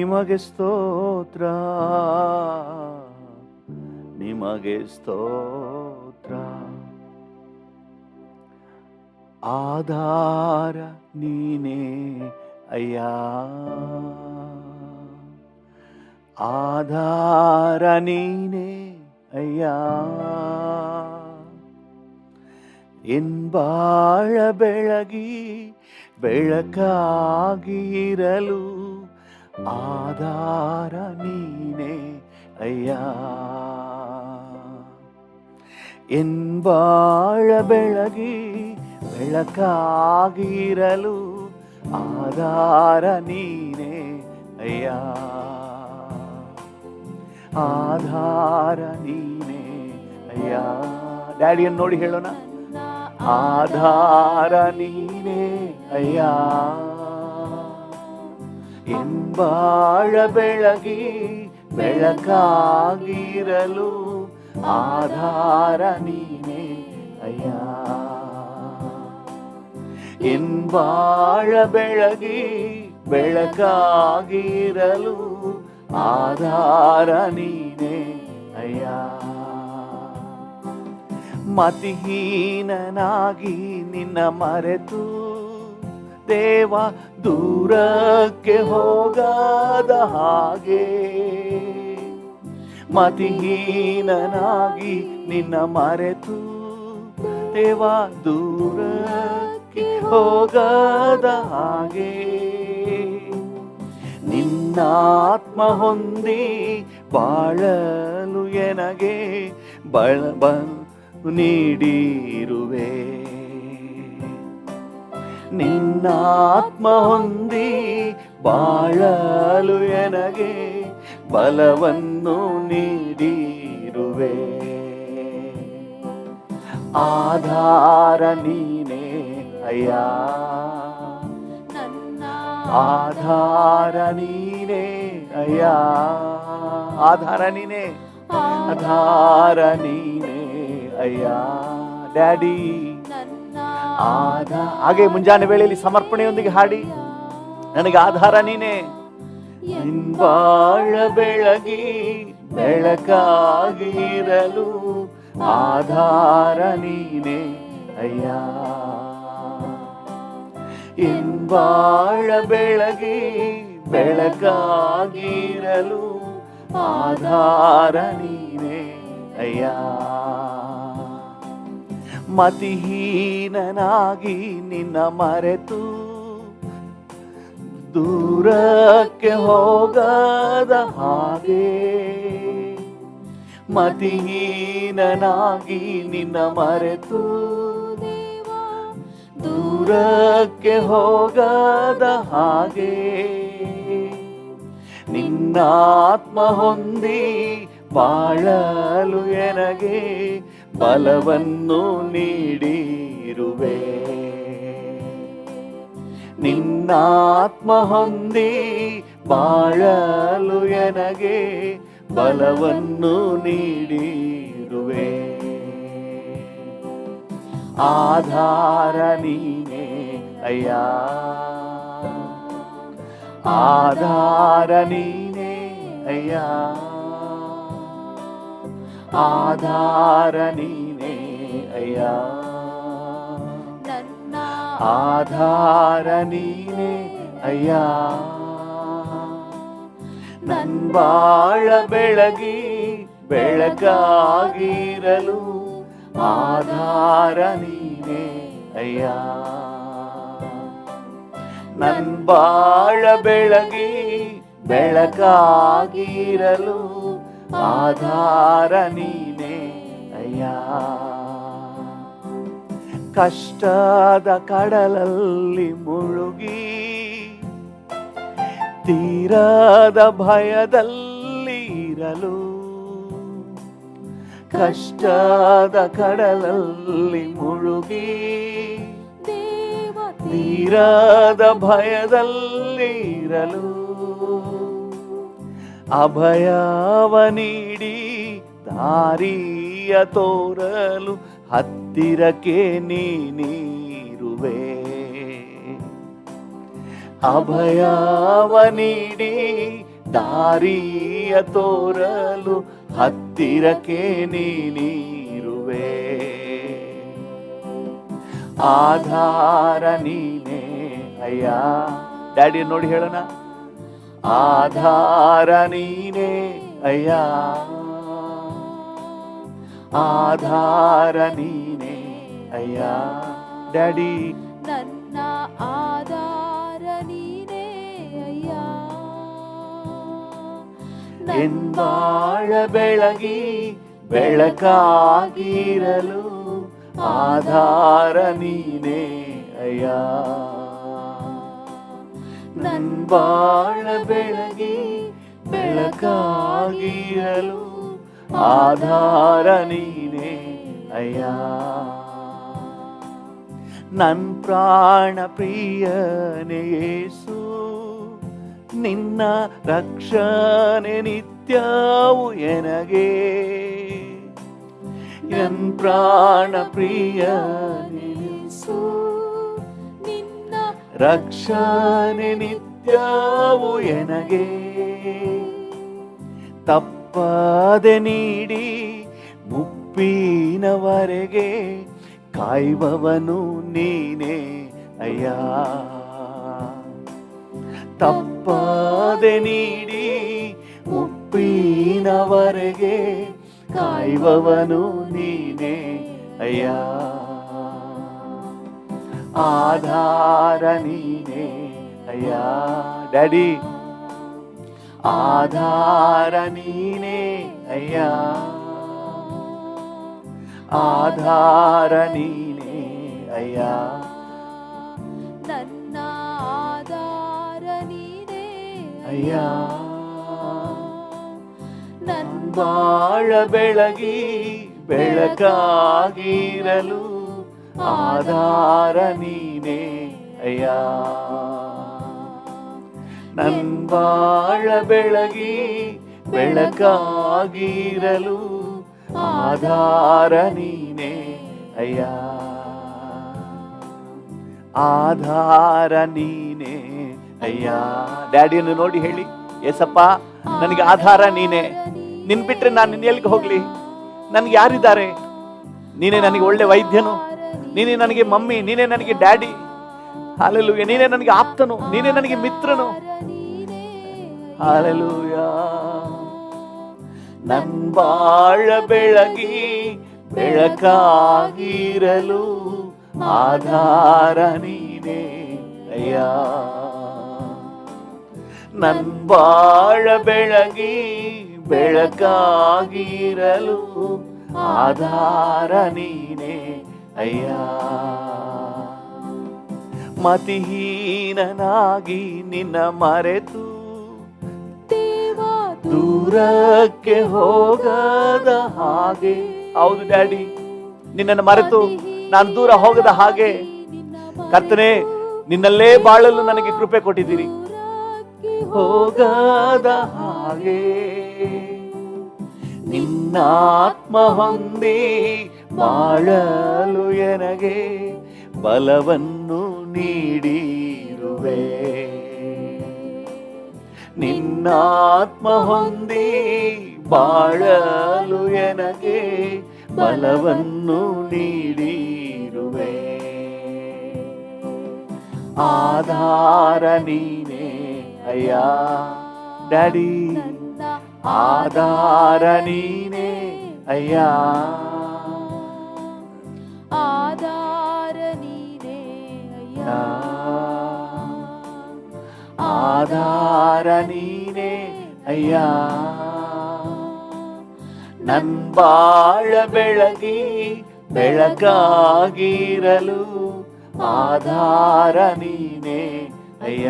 ನಿಮಗೆ ಸ್ತೋತ್ರ, ನಿಮಗೆ ಸ್ತೋತ್ರ. ಆಧಾರ ನೀನೇ ಅಯ್ಯ, ಆಧಾರ ನೀನೇ ಅಯ್ಯ. ಎನ್ ಬಾಳ ಬೆಳಗಿ ಬೆಳಕಾಗಿರಲು ಆಧಾರ ನೀನೇ ಅಯ್ಯ. ಎನ್ ಬಾಳ ಬೆಳಗಿ ಬೆಳಕಾಗಿರಲು ಆಧಾರ ನೀನೇ ಅಯ್ಯ, ಆಧಾರ ನೀನೇ ಅಯ್ಯ. ಡ್ಯಾಡಿಯನ್ನು ನೋಡಿ ಹೇಳೋಣ, ಆಧಾರ ನೀನೇ ಅಯ್ಯ. ಎನ್ ಬಾಳ ಬೆಳಗಿ ಬೆಳಕಾಗಿರಲು ಆಧಾರ ನೀನೇ ಅಯ್ಯ. ಎನ್ ಬಾಳ ಬೆಳಗಿ ಬೆಳಕಾಗಿರಲು ಆಧಾರ ನೀನೇ ಅಯ್ಯ. ಮತಿಹೀನನಾಗಿ ನಿನ್ನ ಮರೆತು ದೇವ ದೂರಕ್ಕೆ ಹೋಗದ ಹಾಗೆ, ಮತಿಹೀನನಾಗಿ ನಿನ್ನ ಮರೆತು ದೇವ ದೂರಕ್ಕೆ ಹೋಗದ ಹಾಗೆ, ನಿನ್ನಾತ್ಮ ಹೊಂದಿ ಬಾಳಲು ಎನಗೆ ಬಳ ನೀಡಿರುವೆ. ನಿನ್ನಾತ್ಮ ಹೊಂದಿ ಬಾಳಲು ಎನಗೆ ಬಲವನ್ನು ನೀಡಿರುವೆ. ಆಧಾರ ನೀನೇ ಅಯ್ಯ, ಆಧಾರ ನೀನೇ ಅಯ್ಯ. ಆಧಾರ ನೀನೇ, ಆಧಾರ ನೀನೇ ಅಯ್ಯ. ಡ್ಯಾಡಿ ಹಾಗೆ ಮುಂಜಾನೆ ವೇಳೆಯಲ್ಲಿ ಸಮರ್ಪಣೆಯೊಂದಿಗೆ ಹಾಡಿ, ನನಗೆ ಆಧಾರ ನೀನೇ. ನಿನ್ಬಾಳ ಬೆಳಗಿ ಬೆಳಕಾಗಿರಲು ಆಧಾರ ನೀನೇ ಅಯ್ಯ. ಇನ್ಬಾಳ ಬೆಳಗಿ ಬೆಳಕಾಗಿರಲು ಆಧಾರ ನೀನೇ ಅಯ್ಯ. ಮತಿಹೀನನಾಗಿ ನಿನ್ನ ಮರೆತು ದೂರಕ್ಕೆ ಹೋಗದ ಹಾಗೆ, ಮತಿಹೀನನಾಗಿ ನಿನ್ನ ಮರೆತು ದೂರಕ್ಕೆ ಹೋಗದ ಹಾಗೆ, ನಿನ್ನಾತ್ಮ ಹೊಂದಿ ಬಾಳಲು ಎನಗೆ ಬಲವನ್ನು ನೀಡಿರುವೆ. ನಿನ್ನಾತ್ಮ ಹೊಂದಿ ಬಾಳಲು ಎನಗೆ ಬಲವನ್ನು ನೀಡಿರುವೆ. ಆಧಾರ ನೀನೇ ಅಯ್ಯ, ಆಧಾರ ನೀನೇ ಅಯ್ಯ. ಆಧಾರ ನೀನೇ ಅಯ್ಯ, ಆಧಾರ ನೀನೇ ಅಯ್ಯ. ನನ್ ಬಾಳ ಬೆಳಗಿ ಬೆಳಕಾಗಿರಲು ಆಧಾರ ನೀನೇ ಅಯ್ಯ. ನನ್ ಬಾಳ ಬೆಳಗಿ ಬೆಳಕಾಗಿರಲು ಆಧಾರ ನೀನೇ ಅಯ್ಯ. ಕಷ್ಟದ ಕಡಲಲ್ಲಿ ಮುಳುಗಿ ತೀರದ ಭಯದಲ್ಲಿ ಇರಲು, ಕಷ್ಟದ ಕಡಲಲ್ಲಿ ಮುಳುಗಿ ತೀರದ ಭಯದಲ್ಲಿ ಇರಲು ಅಭಯವ ನೀಡಿ ದಾರಿಯ ತೋರಲು ಹತ್ತಿರಕ್ಕೆ ನೀನಿರುವೆ. ಅಭಯವ ನೀಡಿ ದಾರಿಯ ತೋರಲು ಹತ್ತಿರಕ್ಕೆ ನೀನಿರುವೆ. ಆಧಾರ ನೀನೇ ಅಯ್ಯ. ಡ್ಯಾಡಿ ನೋಡಿ ಹೇಳೋಣ, ಆಧಾರ ನೀನೇ ಅಯ್ಯ, ಆಧಾರ ನೀನೇ ಅಯ್ಯ. ಡ್ಯಾಡಿ ನನ್ನ ಆಧಾರ ನೀನೇ ಅಯ್ಯ. ಎಂದಾಳ ಬೆಳಗಿ ಬೆಳಕಾಗಿರಲು ಆಧಾರ ನೀನೇ ಅಯ್ಯ. ನನ್ಬಾಳ ಬೆಳಗಿ ಬೆಳಕಾಗಿರಲು ಆಧಾರ ನೀನೇ ಅಯ್ಯ. ನನ್ ಪ್ರಾಣ ಪ್ರಿಯನೇ ಯೇಸು, ನಿನ್ನ ರಕ್ಷಣೆ ನಿತ್ಯವೂ ಎನಗೆ. ನನ್ ಪ್ರಾಣ ಪ್ರಿಯನೇ ಯೇಸು, ನಿನ್ನ ರಕ್ಷಣೆ ನಿತ್ಯವೂ ಎನಗೆ. ತಪ್ಪದೆ ನೀಡಿ ಮುಪ್ಪಿನವರೆಗೆ ಕಾಯುವವನು ನೀನೇ ಅಯ್ಯ. ತಪ್ಪದೆ ನೀಡಿ ಮುಪ್ಪಿನವರೆಗೆ ಕಾಯುವವನು ನೀನೇ ಅಯ್ಯ. ಆಧಾರ ನೀನೇ ಅಯ್ಯ. ಡ್ಯಾಡಿ ಆಧಾರ ನೀನೇ ಅಯ್ಯ, ಆಧಾರ ನೀನೇ ಅಯ್ಯ. ನನ್ನ ಆಧಾರ ನೀನೇ ಅಯ್ಯ. ಬಾಳ ಬೆಳಗಿ ಬೆಳಕಾಗಿರಲು ಆಧಾರ ನೀನೇ ಅಯ್ಯ. ನನ್ ಬಾಳ ಬೆಳಗಿ ಬೆಳಕಾಗಿರಲು ಆಧಾರ ನೀನೇ ಅಯ್ಯ. ಆಧಾರ ನೀನೇ ಅಯ್ಯ. ಡ್ಯಾಡಿಯನ್ನು ನೋಡಿ ಹೇಳಿ, ಏಸಪ್ಪ ನನಗೆ ಆಧಾರ ನೀನೇ. ನಿನ್ ಬಿಟ್ರೆ ನಾನು ಎಲ್ಲಿಗೆ ಹೋಗ್ಲಿ? ನನ್ಗೆ ಯಾರಿದ್ದಾರೆ? ನೀನೇ ನನಗೆ ಒಳ್ಳೆ ವೈದ್ಯನು, ನೀನೇ ನನಗೆ ಮಮ್ಮಿ, ನೀನೇ ನನಗೆ ಡ್ಯಾಡಿ. ಹಾಲೆಲೂಯ. ನೀನೇ ನನಗೆ ಆಪ್ತನು, ನೀನೇ ನನಗೆ ಮಿತ್ರನು. ಹಾಲೆಲೂಯ. ನನ್ ಬಾಳ ಬೆಳಗಿ ಬೆಳಕಾಗಿರಲು ಆಧಾರ ನೀನೇ ಅಯ್ಯ. ನನ್ ಬಾಳ ಬೆಳಗಿ ಬೆಳಕಾಗಿರಲು ಆಧಾರ ನೀನೇ ಅಯ್ಯ. ಮತಿಹೀನನಾಗಿ ನಿನ್ನ ಮರೆತು ದೂರಕ್ಕೆ ಹೋಗದ ಹಾಗೆ. ಹೌದು ಡ್ಯಾಡಿ, ನಿನ್ನನ್ನು ಮರೆತು ನಾನು ದೂರ ಹೋಗದ ಹಾಗೆ ಕರ್ತನೇ ನಿನ್ನಲ್ಲೇ ಬಾಳಲು ನನಗೆ ಕೃಪೆ ಕೊಟ್ಟಿದ್ದೀರಿ. ಹೋಗದ ಹಾಗೆ ನಿನ್ನಾತ್ಮ ಹೊಂದಿ ಬಾಳಲು ಎನಗೆ ಬಲವನ್ನು ನೀಡಿರುವೆ. ನಿನ್ನಾತ್ಮ ಹೊಂದಿ ಬಾಳಲು ಎನಗೆ ಬಲವನ್ನು ನೀಡಿರುವೆ. ಆಧಾರ ನೀನೇ ಅಯ್ಯ. ಡ್ಯಾಡಿ ಆಧಾರ ನೀನೇ ಅಯ್ಯ. ಆಧಾರ ನೀನೇ ಅಯ್ಯ. ಆಧಾರ ನೀನೇ ಅಯ್ಯ. ನನ್ ಬಾಳ ಬೆಳಗಿ ಬೆಳಕಾಗಿರಲು ಆಧಾರ ನೀನೇ ಅಯ್ಯ.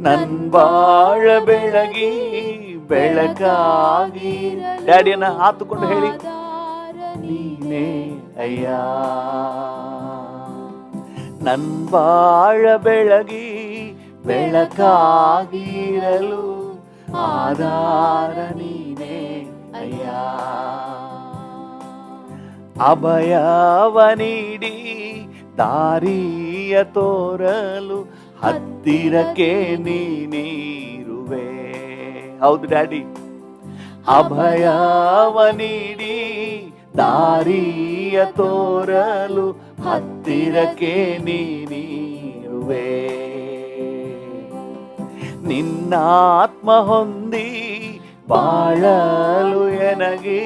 ನನ್ ಬಾಳ ಬೆಳಗಿ ಬೆಳಕಾಗಿ. ಡ್ಯಾಡಿಯನ್ನ ಹಾತುಕೊಂಡು ಹೇಳಿ, ನೀನೇ ಅಯ್ಯ. ನನ್ ಬಾಳ ಬೆಳಗಿ ಬೆಳಕಾಗಿರಲು ಆಧಾರ ನೀನೇ ಅಯ್ಯ. ಅಭಯವ ನೀಡಿ ದಾರಿಯ ತೋರಲು ಹತ್ತಿರಕ್ಕೆ ನೀನಿರುವೆ. ಹೌದು ಡ್ಯಾಡಿ, ಅಭಯವ ನೀಡಿ ದಾರಿಯ ತೋರಲು ಹತ್ತಿರಕ್ಕೆ ನೀನಿರುವೆ. ನಿನ್ನ ಆತ್ಮ ಹೊಂದಿ ಬಾಳಲು ಎನಗೆ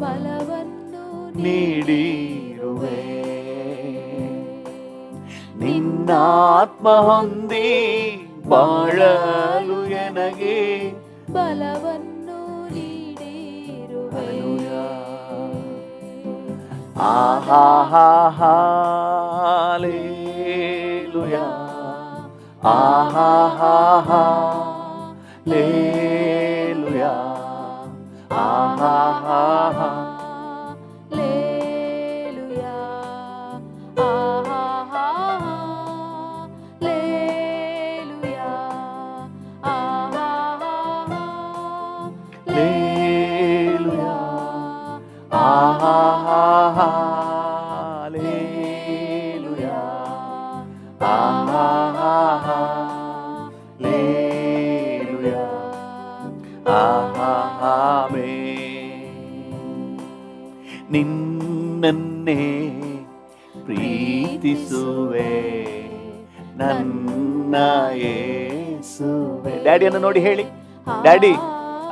ಬಲವನ್ನು ನೀಡಿರುವೆ. ನಿನ್ನ ಆತ್ಮ ಹೊಂದಿ ಬಾಳಲು ಎನಗೆ ಬಲವನ್ನು ನೀಡಿರುವೆ. ಆಹಾ ಹಾಲೇಲುಯಾ, ಆಹಾ ಹಾಲೇಲುಯಾ, ಆಹಾ ಲೇಲುಯಾ, ಆಹಾ ಲೇಲುಯಾ, ಆಹಾ ಲೇಲುಯಾ, ಆಹಾ ಲೇಲುಯಾ, ಆಹಾ ಲೇಲುಯಾ, ಆಹಾ ನಿನ್ನನ್ನೇ ಪ್ರೀತಿಸುವೆ ನನ್ನ ಯೇಸುವೆ. ಡ್ಯಾಡಿಯನ್ನು ನೋಡಿ ಹೇಳಿ, daddy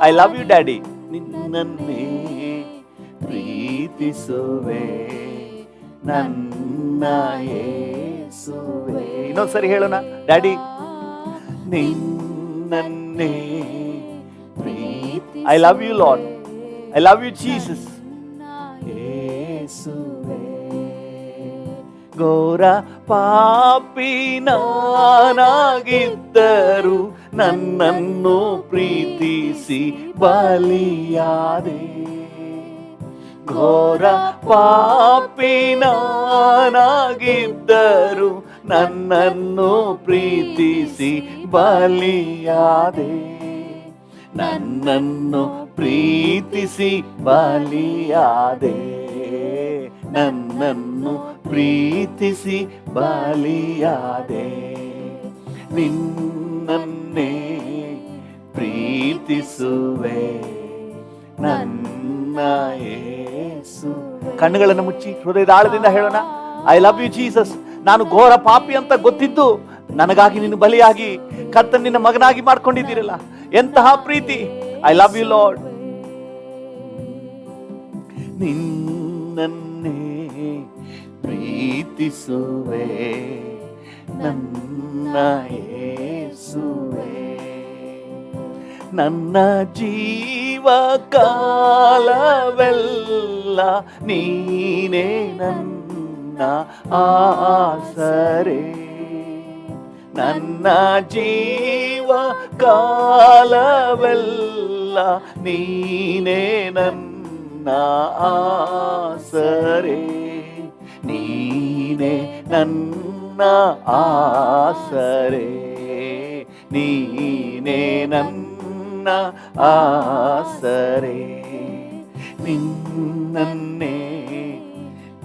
I love you daddy. ನಿನ್ನನ್ನೇ ಪ್ರೀತಿಸುವೆ ನನ್ನ ಯೇಸುವೆ. ಇನ್ನೊಂದ್ಸರಿ ಹೇಳೋಣ, ಡ್ಯಾಡಿ ನಿನ್ನನ್ನೇ I love you Lord, I love you Jesus. ಯೇಸುವೆ, ಘೋರ ಪಾಪಿ ನಾನಾಗಿದ್ದರು ನನ್ನನ್ನು ಪ್ರೀತಿಸಿ ಬಲಿಯಾದೆ. ಘೋರ ಪಾಪಿ ನಾನಾಗಿದ್ದರು ನನ್ನನ್ನು ಪ್ರೀತಿಸಿ ಬಲಿಯಾದೆ. ನನ್ನನ್ನು ಪ್ರೀತಿಸಿ ಬಲಿಯಾದೆ, ನನ್ನನ್ನು ಪ್ರೀತಿಸಿ ಬಲಿಯಾದೆ. ನಿನ್ನನ್ನೇ ಪ್ರೀತಿಸುವೆ ನನ್ನ ಯೇಸುವೆ. ಕಣ್ಣುಗಳನ್ನು ಮುಚ್ಚಿ ಹೃದಯದ ಆಳದಿಂದ ಹೇಳೋಣ, ಐ ಲವ್ ಯು ಜೀಸಸ್. ನಾನು ಘೋರ ಪಾಪಿ ಅಂತ ಗೊತ್ತಿದ್ದು ನನಗಾಗಿ ನೀನು ಬಲಿಯಾಗಿ ಕರ್ತನ ನಿನ್ನ ಮಗನಾಗಿ ಮಾಡ್ಕೊಂಡಿದ್ದೀರಲ್ಲ, ಎಂತಹ ಪ್ರೀತಿ. I love you lord. ನಿನ್ನನ್ನೇ ಪ್ರೀತಿಸುವೆ ನನ್ನ ಯೇಸುವೆ. ನನ್ನ ಜೀವ ಕಾಲವೆಲ್ಲ ನೀನೇ ನನ್ನ ಆಸರೆ. ನನ್ನ ಜೀವ ಕಾಲವೆಲ್ಲ ನೀನೇ ನನ್ನ ಆಸರೆ. ನೀನೇ ನನ್ನ ಆಸರೆ, ನೀನೇ ನನ್ನ ಆಸರೆ. ನಿನ್ನನ್ನೇ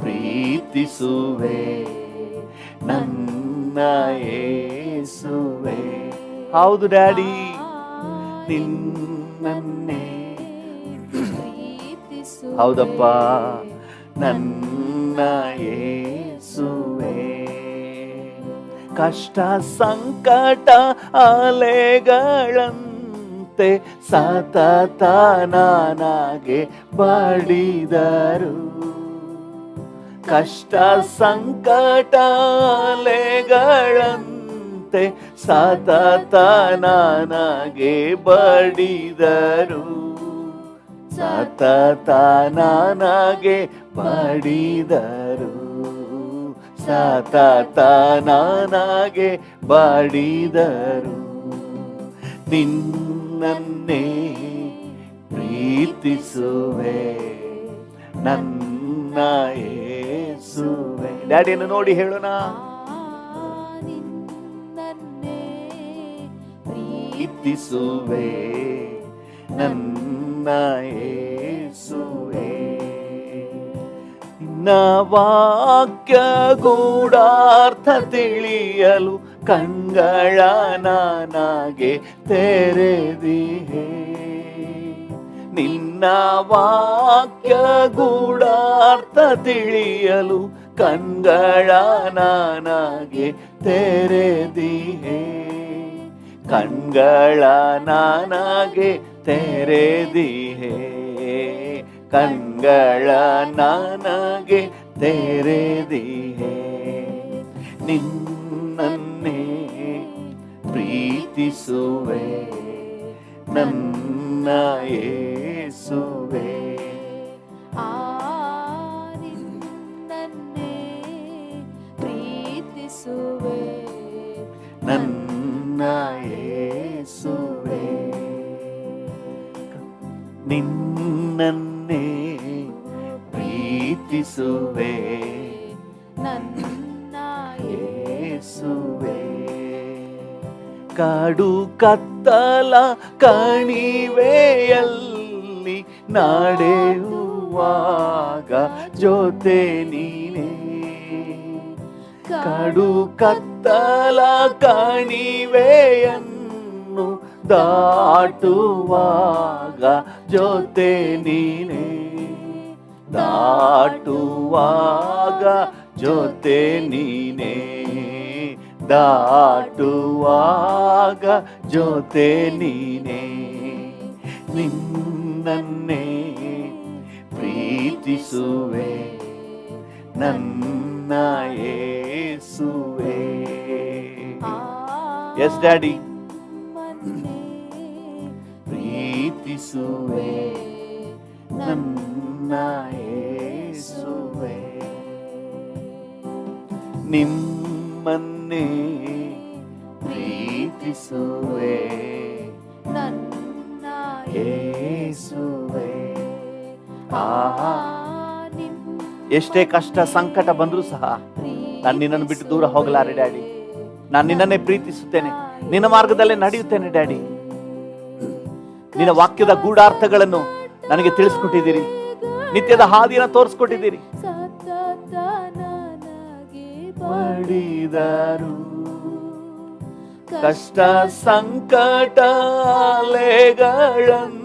ಪ್ರೀತಿಸುವೆ ನನ್ನ ಯೇಸುವೆ. ಹೌದು ಡ್ಯಾಡಿ, ನಿನ್ನನ್ನೇ. ಹೌದಪ್ಪ, ನನ್ನ ಯೇಸುವೆ. ಕಷ್ಟ ಸಂಕಟ ಅಲೆಗಳಂತೆ ಸತತ ನನಗೆ ಬಡಿದರು. ಕಷ್ಟ ಸಂಕಟ ಅಲೆಗಳಂತೆ ಸತತ ನನಗೆ ಬಡಿದರು. ಸತತ ನನಗೆ ಬಡಿದರು. ಸತತ ನನಗೆ ಬಡಿದರು. ನಿನ್ನನ್ನೇ ಪ್ರೀತಿಸುವೆ ನನ್ನ ಯೇಸುವೆ. ಡ್ಯಾಡಿಯನ್ನು ನೋಡಿ ಹೇಳೋಣ, ನಿನ್ನನ್ನೇ ಪ್ರೀತಿಸುವೆ ನನ್ನ ಯೇಸುವೆ. ನಿನ್ನ ವಾಕ್ಯ ಗೂಢಾರ್ಥ ತಿಳಿಯಲು ಕಣ್ಗಳ ನನಗೆ ತೆರೆದಿಹೆ. ನಿನ್ನ ವಾಕ್ಯ ಗೂಢಾರ್ಥ ತಿಳಿಯಲು ಕಣ್ಗಳ ನನಗೆ ತೆರೆದಿಹೆ. ಕಣ್ಗಳ ನನಗೆ ತೆರೆದಿಹೆ. ಕಣ್ಗಳ ನನಗೆ ತೆರೆದಿಹೆ. ನಿನ್ನನ್ನೇ ಪ್ರೀತಿಸುವೆ ನನ್ನ ಯೇಸುವೆ. ನಿನ್ನನ್ನೇ ಪ್ರೀತಿಸುವೆ ನನ್ನ ಯೇಸುವೆ. ನಿನ್ನನ್ನೇ ಪ್ರೀತಿಸುವೆ ನನ್ನ ಯೇಸುವೆ. ಕಾಡು ಕತ್ತಲ ಕಣಿವೆಯಲ್ಲಿ ನಡೆಯುವಾಗ ಜೊತೆ ನೀನೇ. ಕಾಡು ಕತ್ತಲ ಕಣಿವೆಯನ್ನು ದಾಟುವಾಗ ಜೊತೆ ನೀನೇ. ದಾಟುವಾಗ ಜೊತೆ ನೀನೇ. ದಾಟುವಾಗ ಜೊತೆ ನೀನೇ. ನಿನ್ನನ್ನೇ ಪ್ರೀತಿಸುವೆ ನನ್ನ ಯೇಸುವೆ. ಎಸ್ ಡ್ಯಾಡಿ, ಪ್ರೀತಿಸುವೆ ನನ್ನ ಯೇಸುವೆ. ನಿಮ್ಮನ್ನೇ ಪ್ರೀತಿಸುವೆ ನನ್ನ ಯೇಸುವೆ. ಎಷ್ಟೇ ಕಷ್ಟ ಸಂಕಟ ಬಂದರೂ ಸಹ ನಾನು ನಿನ್ನನ್ನು ಬಿಟ್ಟು ದೂರ ಹೋಗಲಾರೆ ಡ್ಯಾಡಿ. ನಾನು ನಿನ್ನನ್ನೇ ಪ್ರೀತಿಸುತ್ತೇನೆ, ನಿನ್ನ ಮಾರ್ಗದಲ್ಲೇ ನಡೆಯುತ್ತೇನೆ ಡ್ಯಾಡಿ. ನಿನ್ನ ವಾಕ್ಯದ ಗೂಢಾರ್ಥಗಳನ್ನು ನನಗೆ ತಿಳಿಸ್ಕೊಟ್ಟಿದ್ದೀರಿ, ನಿತ್ಯದ ಹಾದಿಯನ್ನು ತೋರಿಸ್ಕೊಟ್ಟಿದ್ದೀರಿ. ಮಾಡಿದರು ಕಷ್ಟ ಸಂಕಟ ಅಲೆಗಳಂತೆ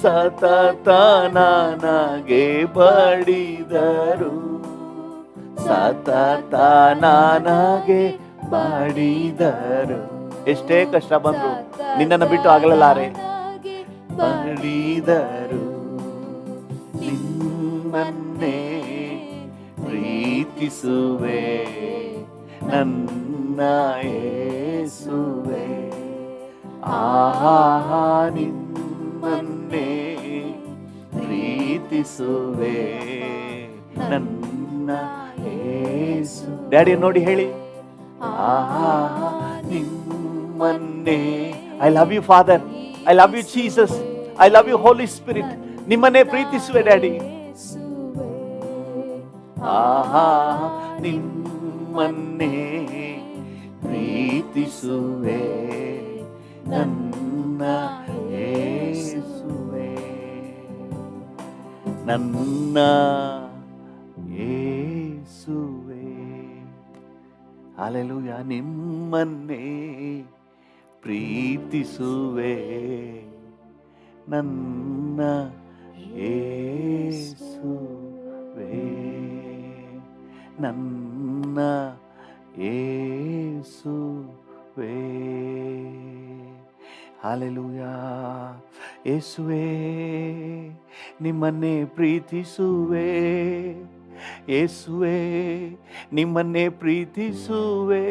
ಸತತ ನನಗೆ ಬಡಿದರು. ಸತತ ನನಗೆ ಬಡಿದರು. ಎಷ್ಟೇ ಕಷ್ಟ ಬಂದ್ರು ನಿನ್ನನ್ನು ಬಿಟ್ಟು ಆಗಲಾರೆ. ಬಡಿದರು. ನಿನ್ನನ್ನೇ ಪ್ರೀತಿಸುವೆ ನನ್ನ ಯೇಸುವೆ. ಆಹಾ ನಿನ್ನನ್ನೇ ಪ್ರೀತಿಸುವೆ ನನ್ನ ಯೇಸು. ಡ್ಯಾಡಿ ನೋಡಿ ಹೇಳಿ, ಆಹಾ ನಿಮ್ಮನ್ನೇ. I love you Father, I love you Jesus, I love you Holy Spirit. ನಿಮ್ಮನ್ನೇ ಪ್ರೀತಿಸುವೆ ಡ್ಯಾಡಿ. ಆಹಾ ನಿಮ್ಮನ್ನೇ ಪ್ರೀತಿಸುವೆ ನನ್ನ ಯೇಸುವೆ. ನನ್ನ ಯೇಸುವೆ. ಹಲ್ಲೆಲೂಯಾ. ನಿಮ್ಮನ್ನೇ ಪ್ರೀತಿಸುವೆ ನನ್ನ ಯೇಸುವೆ. ನನ್ನ ಯೇಸುವೆ. ಹಲ್ಲೆಲೂಯಾ. ಯೇಸುವೆ ನಿಮ್ಮನ್ನೇ ಪ್ರೀತಿಸುವೆ. ಯೇಸುವೆ ನಿಮ್ಮನ್ನೇ ಪ್ರೀತಿಸುವೆ.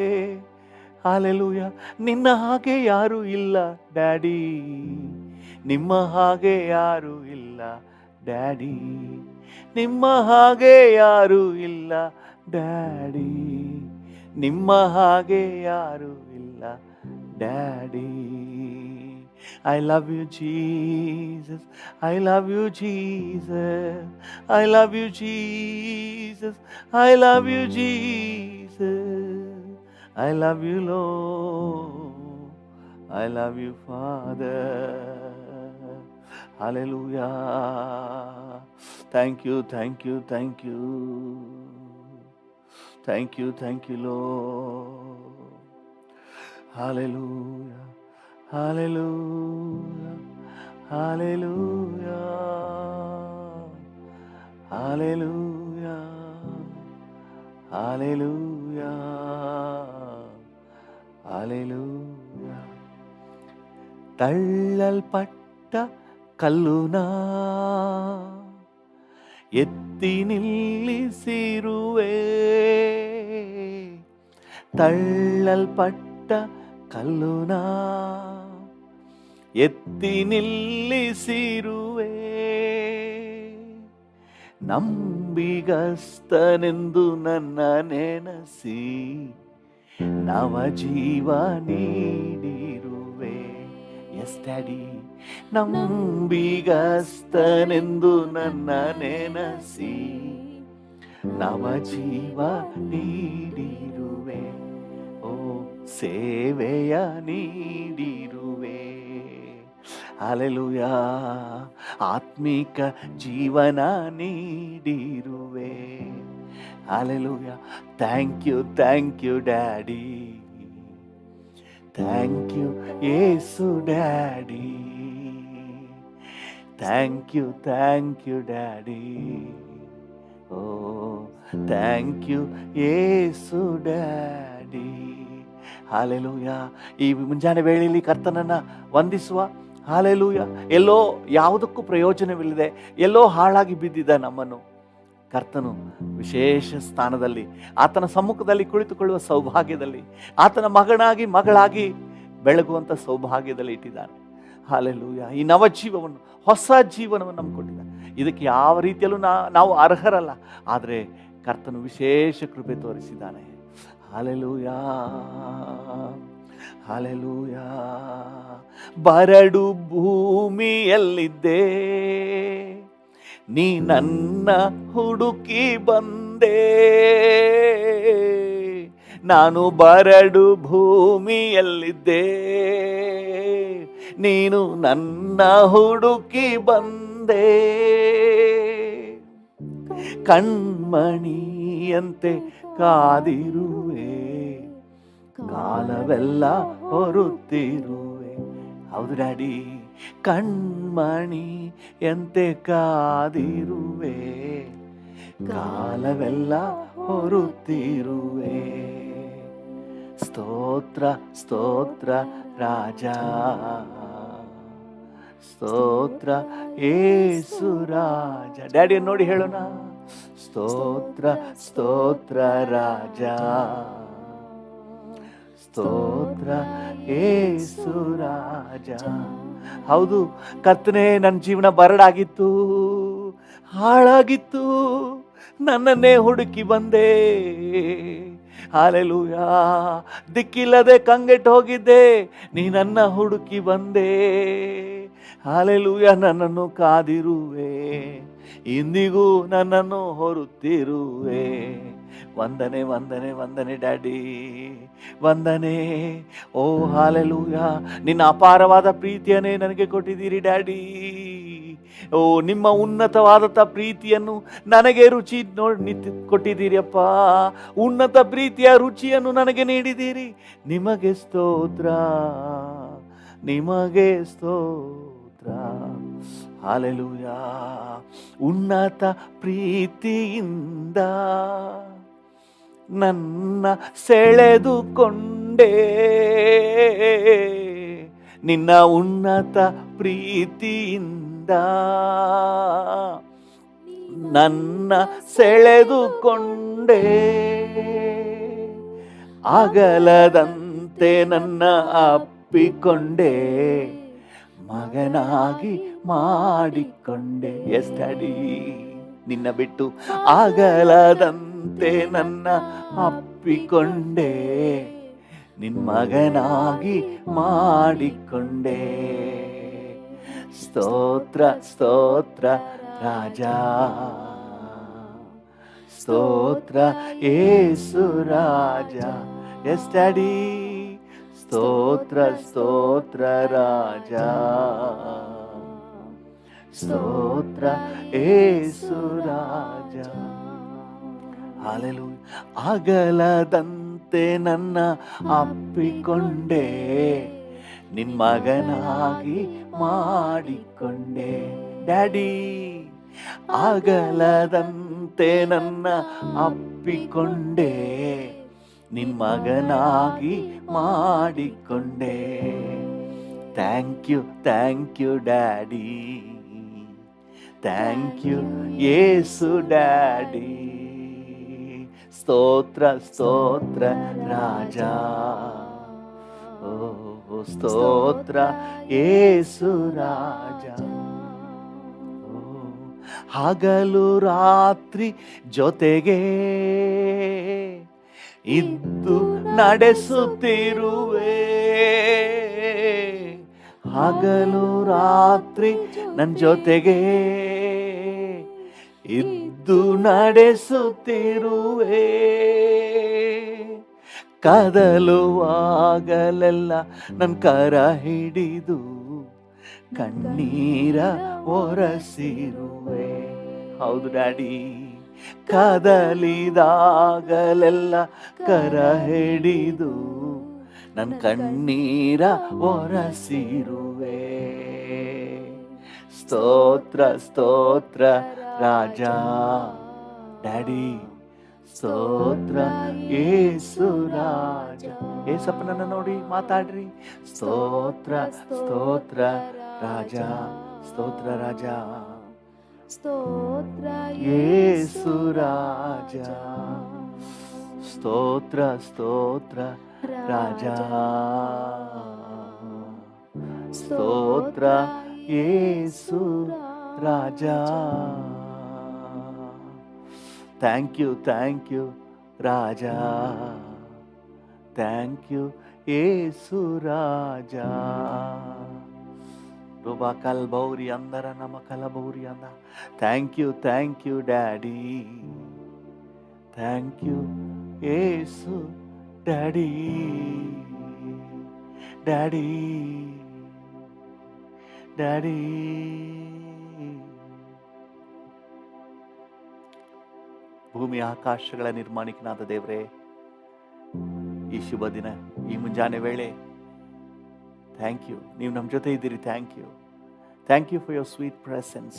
ಹಲ್ಲೆಲೂಯಾ. ನಿನ್ನ ಹಾಗೆ ಯಾರು ಇಲ್ಲ ಡ್ಯಾಡಿ, ನಿಮ್ಮ ಹಾಗೆ ಯಾರು ಇಲ್ಲ ಡ್ಯಾಡಿ, ನಿಮ್ಮ ಹಾಗೆ ಯಾರು ಇಲ್ಲ ಡ್ಯಾಡಿ, ನಿಮ್ಮ ಹಾಗೆ ಯಾರು ಇಲ್ಲ daddy. I love you Jesus, I love you Jesus, I love you Jesus, I love you Jesus, I love you Lord, I love you Father. Hallelujah. Thank you, thank you, thank you. Thank you, Lord. Hallelujah, hallelujah, hallelujah, hallelujah, hallelujah, hallelujah. ತಳ್ಳಲ್ಪಟ್ಟ ಕಲ್ಲುನಾ ಎತ್ತಿ ನಿಲ್ಲಿಸಿರುವೆ, ತಳ್ಳಲ್ಪಟ್ಟ ಕಲ್ಲುನಾ ಎತ್ತಿ ನಿಲ್ಲಿಸಿರುವೆ, ನಂಬಿಗಸ್ತನೆಂದು ನನ್ನ ನೆನಸಿ ನವ ಜೀವ ನೀಡಿರುವೆ. Yes daddy, ನಂಬಿಗಸ್ತನೆಂದು ನನ್ನ ನೆನಸಿ ನವ ಜೀವ ನೀಡಿರುವೆ, ಓ ಸೇವೆಯ ನೀಡಿರುವೆ. ಹಲ್ಲೆಲೂಯಾ, ಆತ್ಮಿಕ ಜೀವನ ನೀಡಿರುವೆ. Hallelujah, thank you daddy, thank you Yesu daddy, thank you daddy, oh thank you Yesu daddy. Hallelujah, ಈ ಮುಂಜಾನೆ ವೇಳೆಯಲ್ಲಿ ಕರ್ತನನ್ನ ವಂದಿಸುವ. ಹಲ್ಲೆಲೂಯಾ, ಎಲ್ಲೋ ಯಾವುದಕ್ಕೂ ಪ್ರಯೋಜನವಿಲ್ಲದೆ ಎಲ್ಲೋ ಹಾಳಾಗಿ ಬಿದ್ದಿದ್ದ ನಮ್ಮನ್ನು ಕರ್ತನು ವಿಶೇಷ ಸ್ಥಾನದಲ್ಲಿ, ಆತನ ಸಮ್ಮುಖದಲ್ಲಿ ಕುಳಿತುಕೊಳ್ಳುವ ಸೌಭಾಗ್ಯದಲ್ಲಿ, ಆತನ ಮಗಳಾಗಿ ಬೆಳಗುವಂಥ ಸೌಭಾಗ್ಯದಲ್ಲಿ ಇಟ್ಟಿದ್ದಾನೆ. ಹಲ್ಲೆಲೂಯಾ, ಈ ನವಜೀವವನ್ನು, ಹೊಸ ಜೀವನವನ್ನು ನಮ್ಗೆ ಕೊಟ್ಟಿದ್ದಾನೆ. ಇದಕ್ಕೆ ಯಾವ ರೀತಿಯಲ್ಲೂ ನಾವು ಅರ್ಹರಲ್ಲ, ಆದರೆ ಕರ್ತನು ವಿಶೇಷ ಕೃಪೆ ತೋರಿಸಿದ್ದಾನೆ. Hallelujah, hallelujah. ಬರಡು ಭೂಮಿಯಲ್ಲಿದ್ದೆ, ನೀ ನನ್ನ ಹುಡುಕಿ ಬಂದೆ, ನಾನು ಬರಡು ಭೂಮಿಯಲ್ಲಿದ್ದೆ, ನೀನು ನನ್ನ ಹುಡುಕಿ ಬಂದೆ, ಕಣ್ಮಣಿಯಂತೆ ಕಾದಿರುವೆ, ಕಾಲವೆಲ್ಲ ಹೊರುತ್ತಿರುವೆ. ಹೌದು ಡ್ಯಾಡಿ, ಕಣ್ಮಣಿಯಂತೆ ಕಾದಿರುವೆ, ಕಾಲವೆಲ್ಲ ಹೊರುತ್ತಿರುವೆ. ಸ್ತೋತ್ರ ಸ್ತೋತ್ರ ರಾಜ, ಸ್ತೋತ್ರ ಯೇಸು ರಾಜ. ಡ್ಯಾಡಿಯನ್ನು ನೋಡಿ ಹೇಳೋಣ, ಸ್ತೋತ್ರ ಸ್ತೋತ್ರ ರಾಜ, ಸ್ತೋತ್ರ ಯೇಸು ರಾಜ. ಹೌದು ಕರ್ತನೇ, ನನ್ನ ಜೀವನ ಬರಡಾಗಿತ್ತು, ಹಾಳಾಗಿತ್ತು, ನನ್ನನ್ನೇ ಹುಡುಕಿ ಬಂದೆ. ಹಲ್ಲೆಲೂಯಾ, ದಿಕ್ಕಿಲ್ಲದೆ ಕಂಗೆಟ್ಟು ಹೋಗಿದ್ದೆ, ನೀ ನನ್ನ ಹುಡುಕಿ ಬಂದೆ. ಹಲ್ಲೆಲೂಯಾ, ನನ್ನನ್ನು ಕಾದಿರುವೆ, ಇಂದಿಗೂ ನನ್ನನ್ನು ಹೊರುತ್ತಿರುವೆ. ವಂದನೆ ವಂದನೆ ವಂದನೆ ಡ್ಯಾಡಿ, ವಂದನೆ. ಓ ಹಲ್ಲೆಲೂಯಾ, ನಿನ್ನ ಅಪಾರವಾದ ಪ್ರೀತಿಯನ್ನೇ ನನಗೆ ಕೊಟ್ಟಿದ್ದೀರಿ ಡ್ಯಾಡಿ. ಓ, ನಿಮ್ಮ ಉನ್ನತವಾದಂಥ ಪ್ರೀತಿಯನ್ನು ನನಗೆ ರುಚಿ ಕೊಟ್ಟಿದ್ದೀರಿಯಪ್ಪ. ಉನ್ನತ ಪ್ರೀತಿಯ ರುಚಿಯನ್ನು ನನಗೆ ನೀಡಿದ್ದೀರಿ. ನಿಮಗೆ ಸ್ತೋತ್ರ, ನಿಮಗೆ ಸ್ತೋತ್ರ. ಹಲ್ಲೆಲೂಯಾ, ಉನ್ನತ ಪ್ರೀತಿಯಿಂದ ನನ್ನ ಸೆಳೆದುಕೊಂಡೆ, ನಿನ್ನ ಉನ್ನತ ಪ್ರೀತಿಯಿಂದ ನನ್ನ ಸೆಳೆದುಕೊಂಡೆ, ಅಗಲದಂತೆ ನನ್ನ ಅಪ್ಪಿಕೊಂಡೆ, ಮಗನಾಗಿ ಮಾಡಿಕೊಂಡೆ. ಎಸ್ ಡ್ಯಾಡಿ, ನಿನ್ನ ಬಿಟ್ಟು ಆಗಲದಂತೆ ನನ್ನ ಅಪ್ಪಿಕೊಂಡೆ, ನಿನ್ನ ಮಗನಾಗಿ ಮಾಡಿಕೊಂಡೆ. ಸ್ತೋತ್ರ ಸ್ತೋತ್ರ ರಾಜ, ಸ್ತೋತ್ರ ಯೇಸು ರಾಜ. ಎಸ್ ಡ್ಯಾಡಿ, ಸ್ತೋತ್ರ ಸ್ತೋತ್ರ ರಾಜ, ಸ್ತೋತ್ರ ಯೇಸು ರಾಜ. ಹಲ್ಲೆಲೂಯಾ, ಅಗಲದಂತೆ ಆಗಲದಂತೆ ನನ್ನ ಅಪ್ಪಿಕೊಂಡೆ, ನಿನ್ ಮಗನಾಗಿ ಮಾಡಿಕೊಂಡೆ. ಡ್ಯಾಡಿ, ಆಗಲದಂತೆ ನನ್ನ ಅಪ್ಪಿಕೊಂಡೆ, ನಿನ್ ಮಗನಾಗಿ ಮಾಡಿಕೊಂಡೆ. Thank you daddy, thank you Yesu daddy. ಸ್ತೋತ್ರ ಸ್ತೋತ್ರ ರಾಜ, ಓ ಸ್ತೋತ್ರ ಯೇಸು ರಾಜ. ಹಗಲು ರಾತ್ರಿ ಜೊತೆಗೆ ಇದ್ದು ನಡೆಸುತ್ತಿರುವೆ, ಹಗಲು ರಾತ್ರಿ ನನ್ನ ಜೊತೆಗೆ ಇದ್ದು ನಡೆಸುತ್ತಿರುವೆ. ಕದಲುವಾಗಲೆಲ್ಲ ನನ್ನ ಕರ ಹಿಡಿದು ಕಣ್ಣೀರ ಒರೆಸಿರುವೆ. ಹೌದು ಡ್ಯಾಡಿ, ಕದಲಿದಾಗಲೆಲ್ಲ ಕರ ಹಿಡಿದು ನನ್ನ ಕಣ್ಣೀರ ಒರೆಸಿರುವೆ. ಸ್ತೋತ್ರ ಸ್ತೋತ್ರ ರಾಜ, ಡ್ಯಾಡಿ ಸ್ತೋತ್ರ ಯೇಸು ರಾಜ. ಏಸಪ್ಪನನ್ನ ನೋಡಿ ಮಾತಾಡ್ರಿ. ಸ್ತೋತ್ರ ಸ್ತೋತ್ರ ರಾಜ, ಸ್ತೋತ್ರ ರಾಜ, ಸ್ತೋತ್ರ ಯೇಸು ರಾಜ. ಸ್ತೋತ್ರ ಸ್ತೋತ್ರ ರಾಜ, ಸ್ತೋತ್ರ ಯೇಸು ರಾಜ. ಥ್ಯಾಂಕ್ ಯು ರಾಜ, ಥ್ಯಾಂಕ್ ಯು ಯೇಸು ರಾಜ. ರುಬಾ ಕಲ್ಬೌರಿ ಅಂದರ ನಮ ಕಲಬೌರಿ ಅಂದ. Thank you daddy, thank you Yesu daddy, daddy, daddy. ಭೂಮಿ ಆಕಾಶಗಳ ನಿರ್ಮಾಣಿಕನಾದ ದೇವರೇ, ಈ ಶುಭ ದಿನ, ಈ ಮುಂಜಾನೆ ವೇಳೆ ಥ್ಯಾಂಕ್ ಯು. ನೀವು ನಮ್ಮ ಜೊತೆ ಇದ್ದೀರಿ. Thank you for your sweet presence.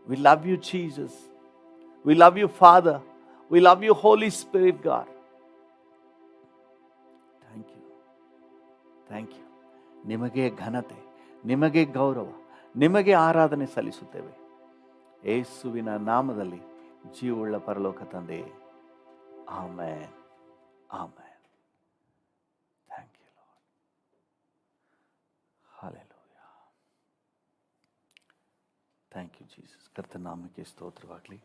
We love you Jesus, we love you Father, we love you Holy Spirit God. Thank you. ನಿಮಗೆ ಘನತೆ, ನಿಮಗೆ ಗೌರವ, ನಿಮಗೆ ಆರಾಧನೆ ಸಲ್ಲಿಸುತ್ತೇವೆ ಯೇಸುವಿನ ನಾಮದಲ್ಲಿ, ಜೀವವುಳ್ಳ ಪರಲೋಕ ತಂದೆ. Amen, amen. Thank you Lord. Hallelujah. Thank you Jesus. ಕರ್ತನ ನಾಮಕ್ಕೆ ಸ್ತೋತ್ರವಾಗಲಿ.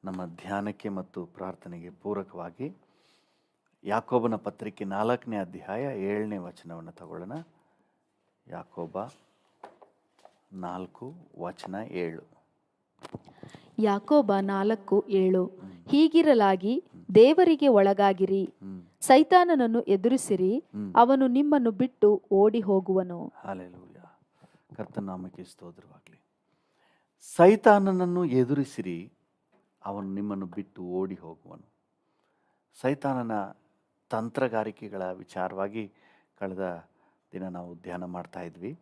ನಮ್ಮ ಧ್ಯಾನಕ್ಕೆ ಮತ್ತು ಪ್ರಾರ್ಥನೆಗೆ ಪೂರಕವಾಗಿ ಯಾಕೋಬನ ಪತ್ರಿಕೆ 4ನೇ ಅಧ್ಯಾಯ 7ನೇ ವಚನವನ್ನು ತಗೊಳ್ಳೋಣ. ಯಾಕೋಬ 4:7. ಯಾಕೋಬ 4:7. ಹೀಗಿರಲಾಗಿ ದೇವರಿಗೆ ಒಳಗಾಗಿರಿ, ಸೈತಾನನನ್ನು ಎದುರಿಸಿರಿ, ಅವನು ನಿಮ್ಮನ್ನು ಬಿಟ್ಟು ಓಡಿ ಹೋಗುವನು. ಹಲ್ಲೆಲೂಯಾ. ಕರ್ತನ ನಾಮಕ್ಕೆ ಸ್ತೋತ್ರವಾಗಲಿ. ಸೈತಾನನನ್ನು ಎದುರಿಸಿರಿ, ಅವನು ನಿಮ್ಮನ್ನು ಬಿಟ್ಟು ಓಡಿ ಹೋಗುವನು. ಸೈತಾನನ ತಂತ್ರಗಾರಿಕೆಗಳ ವಿಚಾರವಾಗಿ ಕಳೆದ ದಿನ ನಾವು ಧ್ಯಾನ ಮಾಡ್ತಾ ಇದ್ವಿ.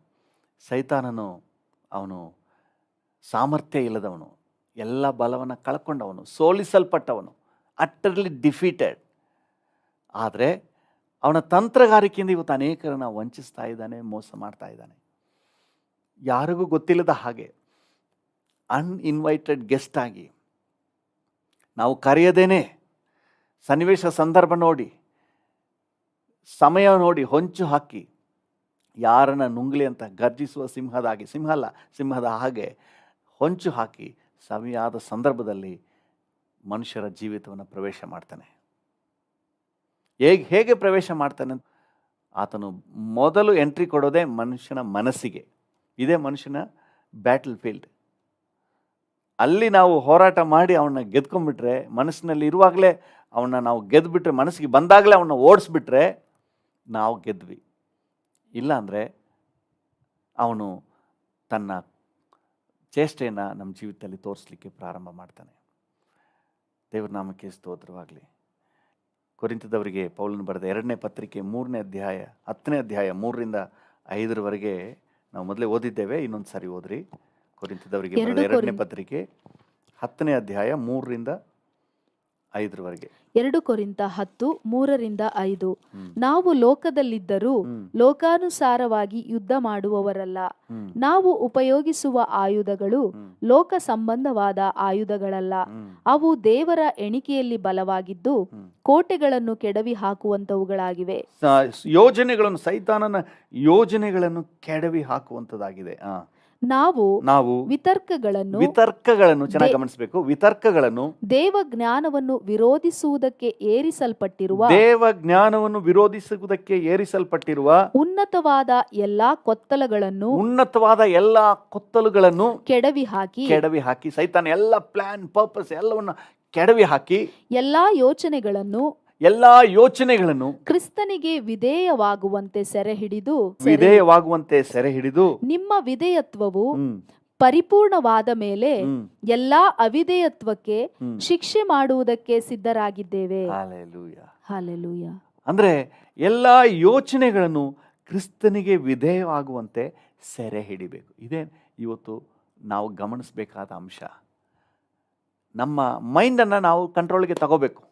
ಸೈತಾನನು ಅವನು ಸಾಮರ್ಥ್ಯ ಇಲ್ಲದವನು, ಎಲ್ಲ ಬಲವನ್ನು ಕಳ್ಕೊಂಡವನು, ಸೋಲಿಸಲ್ಪಟ್ಟವನು, ಅಟ್ಟರ್ಲಿ ಡಿಫೀಟೆಡ್. ಆದರೆ ಅವನ ತಂತ್ರಗಾರಿಕೆಯಿಂದ ಇವತ್ತು ಅನೇಕರನ್ನು ವಂಚಿಸ್ತಾ ಇದ್ದಾನೆ, ಮೋಸ ಮಾಡ್ತಾ ಇದ್ದಾನೆ. ಯಾರಿಗೂ ಗೊತ್ತಿಲ್ಲದ ಹಾಗೆ ಅನ್ಇನ್ವೈಟೆಡ್ ಗೆಸ್ಟ್ ಆಗಿ, ನಾವು ಕರೆಯದೇನೆ, ಸನ್ನಿವೇಶ ಸಂದರ್ಭ ನೋಡಿ, ಸಮಯ ನೋಡಿ ಹೊಂಚು ಹಾಕಿ ಯಾರನ್ನ ನುಂಗ್ಲಿ ಅಂತ ಗರ್ಜಿಸುವ ಸಿಂಹದ ಹಾಗೆ ಹೊಂಚು ಹಾಕಿ ಸರಿಯಾದ ಸಂದರ್ಭದಲ್ಲಿ ಮನುಷ್ಯರ ಜೀವಿತವನ್ನು ಪ್ರವೇಶ ಮಾಡ್ತಾನೆ. ಹೇಗೆ ಪ್ರವೇಶ ಮಾಡ್ತಾನೆ? ಆತನು ಮೊದಲು ಎಂಟ್ರಿ ಕೊಡೋದೇ ಮನುಷ್ಯನ ಮನಸ್ಸಿಗೆ. ಇದೇ ಮನುಷ್ಯನ ಬ್ಯಾಟಲ್ ಫೀಲ್ಡ್. ಅಲ್ಲಿ ನಾವು ಹೋರಾಟ ಮಾಡಿ ಅವನ್ನ ಗೆದ್ಕೊಂಡ್ಬಿಟ್ರೆ, ಮನಸ್ಸಿನಲ್ಲಿ ಇರುವಾಗಲೇ ಅವನ್ನ ನಾವು ಗೆದ್ದುಬಿಟ್ರೆ, ಮನಸ್ಸಿಗೆ ಬಂದಾಗಲೇ ಅವನ್ನ ಓಡಿಸ್ಬಿಟ್ರೆ ನಾವು ಗೆದ್ವಿ. ಇಲ್ಲಾಂದರೆ ಅವನು ತನ್ನ ಚೇಷ್ಟೆಯನ್ನು ನಮ್ಮ ಜೀವಿತದಲ್ಲಿ ತೋರಿಸಲಿಕ್ಕೆ ಪ್ರಾರಂಭ ಮಾಡ್ತಾನೆ. ದೇವರ ನಾಮಕ್ಕೆ ಸ್ತೋತ್ರವಾಗಲಿ. ಕೊರಿಂಥದವರಿಗೆ ಪೌಲನು ಬರೆದ 2ನೇ ಪತ್ರಿಕೆ 3ನೇ ಅಧ್ಯಾಯ 10ನೇ ಅಧ್ಯಾಯ 3ರಿಂದ 5ರವರೆಗೆ ನಾವು ಮೊದಲೇ ಓದಿದ್ದೇವೆ. ಇನ್ನೊಂದು ಸಾರಿ ಓದ್ರಿ. ಕೊರಿಂಥದವರಿಗೆ ಬರೆದ 2ನೇ ಪತ್ರಿಕೆ 10ನೇ ಅಧ್ಯಾಯ 3ರಿಂದ 5ರವರೆಗೆ. 2 ಕೊರಿಂಥ 10:3-5. ನಾವು ಲೋಕದಲ್ಲಿದ್ದರೂ ಲೋಕಾನುಸಾರವಾಗಿ ಯುದ್ಧ ಮಾಡುವವರಲ್ಲ. ನಾವು ಉಪಯೋಗಿಸುವ ಆಯುಧಗಳು ಲೋಕ ಸಂಬಂಧವಾದ ಆಯುಧಗಳಲ್ಲ. ಅವು ದೇವರ ಎಣಿಕೆಯಲ್ಲಿ ಬಲವಾಗಿದ್ದು ಕೋಟೆಗಳನ್ನು ಕೆಡವಿ ಹಾಕುವಂತವುಗಳಾಗಿವೆ. ಯೋಜನೆಗಳನ್ನು, ಸೈತಾನನ ಯೋಜನೆಗಳನ್ನು ಕೆಡವಿ ಹಾಕುವಂತದ್ದಾಗಿದೆ. ನಾವು ವಿತರ್ಕಗಳನ್ನು ಚೆನ್ನಾಗಿ ಗಮನಿಸಬೇಕು. ವಿತರ್ಕಗಳನ್ನು, ದೇವ ಜ್ಞಾನವನ್ನು ವಿರೋಧಿಸುವುದಕ್ಕೆ ಏರಿಸಲ್ಪಟ್ಟಿರುವ ಉನ್ನತವಾದ ಎಲ್ಲಾ ಕೊತ್ತಲುಗಳನ್ನು ಕೆಡವಿ ಹಾಕಿ ಸೈತಾನ ಎಲ್ಲ ಪ್ಲಾನ್ ಪರ್ಪಸ್ ಎಲ್ಲವನ್ನ ಕೆಡವಿ ಹಾಕಿ ಎಲ್ಲಾ ಯೋಚನೆಗಳನ್ನು ಕ್ರಿಸ್ತನಿಗೆ ವಿಧೇಯವಾಗುವಂತೆ ಸೆರೆ ಹಿಡಿದು ನಿಮ್ಮ ವಿಧೇಯತ್ವವು ಪರಿಪೂರ್ಣವಾದ ಮೇಲೆ ಎಲ್ಲಾ ಅವಿಧೇಯತ್ವಕ್ಕೆ ಶಿಕ್ಷೆ ಮಾಡುವುದಕ್ಕೆ ಸಿದ್ಧರಾಗಿದ್ದೇವೆ. ಹಲ್ಲೆಲೂಯಾ. ಅಂದ್ರೆ ಎಲ್ಲಾ ಯೋಚನೆಗಳನ್ನು ಕ್ರಿಸ್ತನಿಗೆ ವಿಧೇಯವಾಗುವಂತೆ ಸೆರೆ ಹಿಡಿಬೇಕು. ಇದೇ ಇವತ್ತು ನಾವು ಗಮನಿಸಬೇಕಾದ ಅಂಶ. ನಮ್ಮ ಮೈಂಡನ್ನು ನಾವು ಕಂಟ್ರೋಲ್ಗೆ ತಗೋಬೇಕು.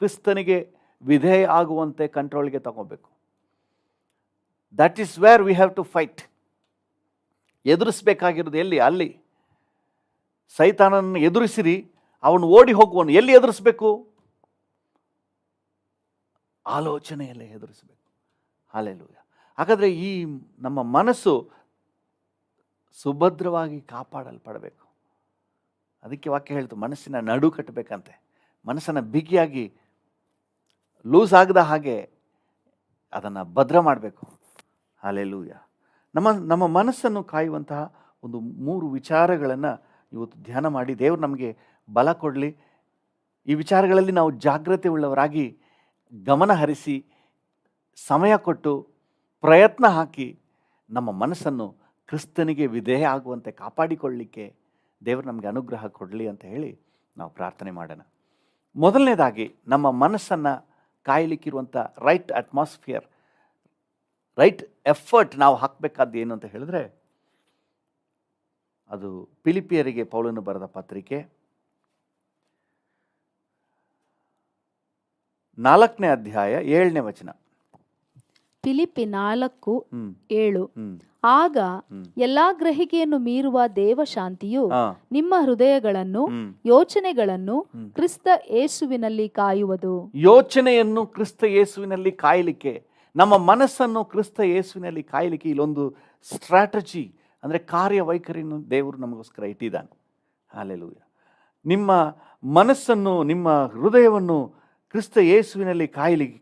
ಕ್ರಿಸ್ತನಿಗೆ ವಿಧೇಯ ಆಗುವಂತೆ ಕಂಟ್ರೋಲ್ಗೆ ತಗೋಬೇಕು. That is where we have to fight. ಎದುರಿಸಬೇಕಾಗಿರೋದು ಎಲ್ಲಿ? ಅಲ್ಲಿ. ಸೈತಾನನ್ನು ಎದುರಿಸಿರಿ, ಅವನು ಓಡಿ ಹೋಗುವನು. ಎಲ್ಲಿ ಎದುರಿಸಬೇಕು? ಆಲೋಚನೆಯಲ್ಲೇ ಎದುರಿಸಬೇಕು. ಹಲ್ಲೆಲೂಯಾ. ಹಾಗಾದರೆ ಈ ನಮ್ಮ ಮನಸ್ಸು ಸುಭದ್ರವಾಗಿ ಕಾಪಾಡಲ್ಪಡಬೇಕು. ಅದಕ್ಕೆ ವಾಕ್ಯ ಹೇಳ್ತು, ಮನಸ್ಸಿನ ನಡು ಕಟ್ಟಬೇಕಂತೆ. ಮನಸ್ಸನ್ನು ಬಿಗಿಯಾಗಿ ಲೂಸ್ ಆಗದ ಹಾಗೆ ಅದನ್ನು ಭದ್ರ ಮಾಡಬೇಕು. ಹಲ್ಲೆಲೂಯಾ. ನಮ್ಮ ಮನಸ್ಸನ್ನು ಕಾಯುವಂತಹ ಒಂದು 3 ವಿಚಾರಗಳನ್ನು ಇವತ್ತು ಧ್ಯಾನ ಮಾಡಿ ದೇವರು ನಮಗೆ ಬಲ ಕೊಡಲಿ. ಈ ವಿಚಾರಗಳಲ್ಲಿ ನಾವು ಜಾಗ್ರತೆ ಉಳ್ಳವರಾಗಿ ಗಮನ ಹರಿಸಿ ಸಮಯ ಕೊಟ್ಟು ಪ್ರಯತ್ನ ಹಾಕಿ ನಮ್ಮ ಮನಸ್ಸನ್ನು ಕ್ರಿಸ್ತನಿಗೆ ವಿಧೇಯ ಆಗುವಂತೆ ಕಾಪಾಡಿಕೊಳ್ಳಲಿಕ್ಕೆ ದೇವರು ನಮಗೆ ಅನುಗ್ರಹ ಕೊಡಲಿ ಅಂತ ಹೇಳಿ ನಾವು ಪ್ರಾರ್ಥನೆ ಮಾಡೋಣ. ಮೊದಲನೇದಾಗಿ ನಮ್ಮ ಮನಸ್ಸನ್ನು ಕಾಯಲಿಕ್ಕಿರುವಂಥ ರೈಟ್ ಅಟ್ಮಾಸ್ಫಿಯರ್, ರೈಟ್ ಎಫರ್ಟ್ ನಾವು ಹಾಕಬೇಕಾದ್ದು ಏನು ಅಂತ ಹೇಳಿದ್ರೆ, ಅದು ಫಿಲಿಪಿಯರಿಗೆ ಪೌಲನು ಬರೆದ ಪತ್ರಿಕೆ 4ನೇ ಅಧ್ಯಾಯ 7ನೇ ವಚನ. ಫಿಲಿಪ್ಪಿ 4:7. ಆಗ ಎಲ್ಲಾ ಗ್ರಹಿಕೆಯನ್ನು ಮೀರುವ ದೇವ ಶಾಂತಿಯು ನಿಮ್ಮ ಹೃದಯಗಳನ್ನು ಯೋಚನೆಗಳನ್ನು ಕ್ರಿಸ್ತ ಯೇಸುವಿನಲ್ಲಿ ಕಾಯುವುದು. ಯೋಚನೆಯನ್ನು ಕ್ರಿಸ್ತ ಯೇಸುವಿನಲ್ಲಿ ಕಾಯಲಿಕ್ಕೆ, ನಮ್ಮ ಮನಸ್ಸನ್ನು ಕ್ರಿಸ್ತ ಯೇಸುವಿನಲ್ಲಿ ಕಾಯಲಿಕ್ಕೆ ಇಲ್ಲೊಂದು ಸ್ಟ್ರಾಟಜಿ ಅಂದರೆ ಕಾರ್ಯವೈಖರಿಯನ್ನು ದೇವರು ನಮಗೋಸ್ಕರ ಇಟ್ಟಿದ್ದಾನೆ. ಹಲ್ಲೆಲೂಯಾ. ನಿಮ್ಮ ಮನಸ್ಸನ್ನು, ನಿಮ್ಮ ಹೃದಯವನ್ನು ಕ್ರಿಸ್ತ ಯೇಸುವಿನಲ್ಲಿ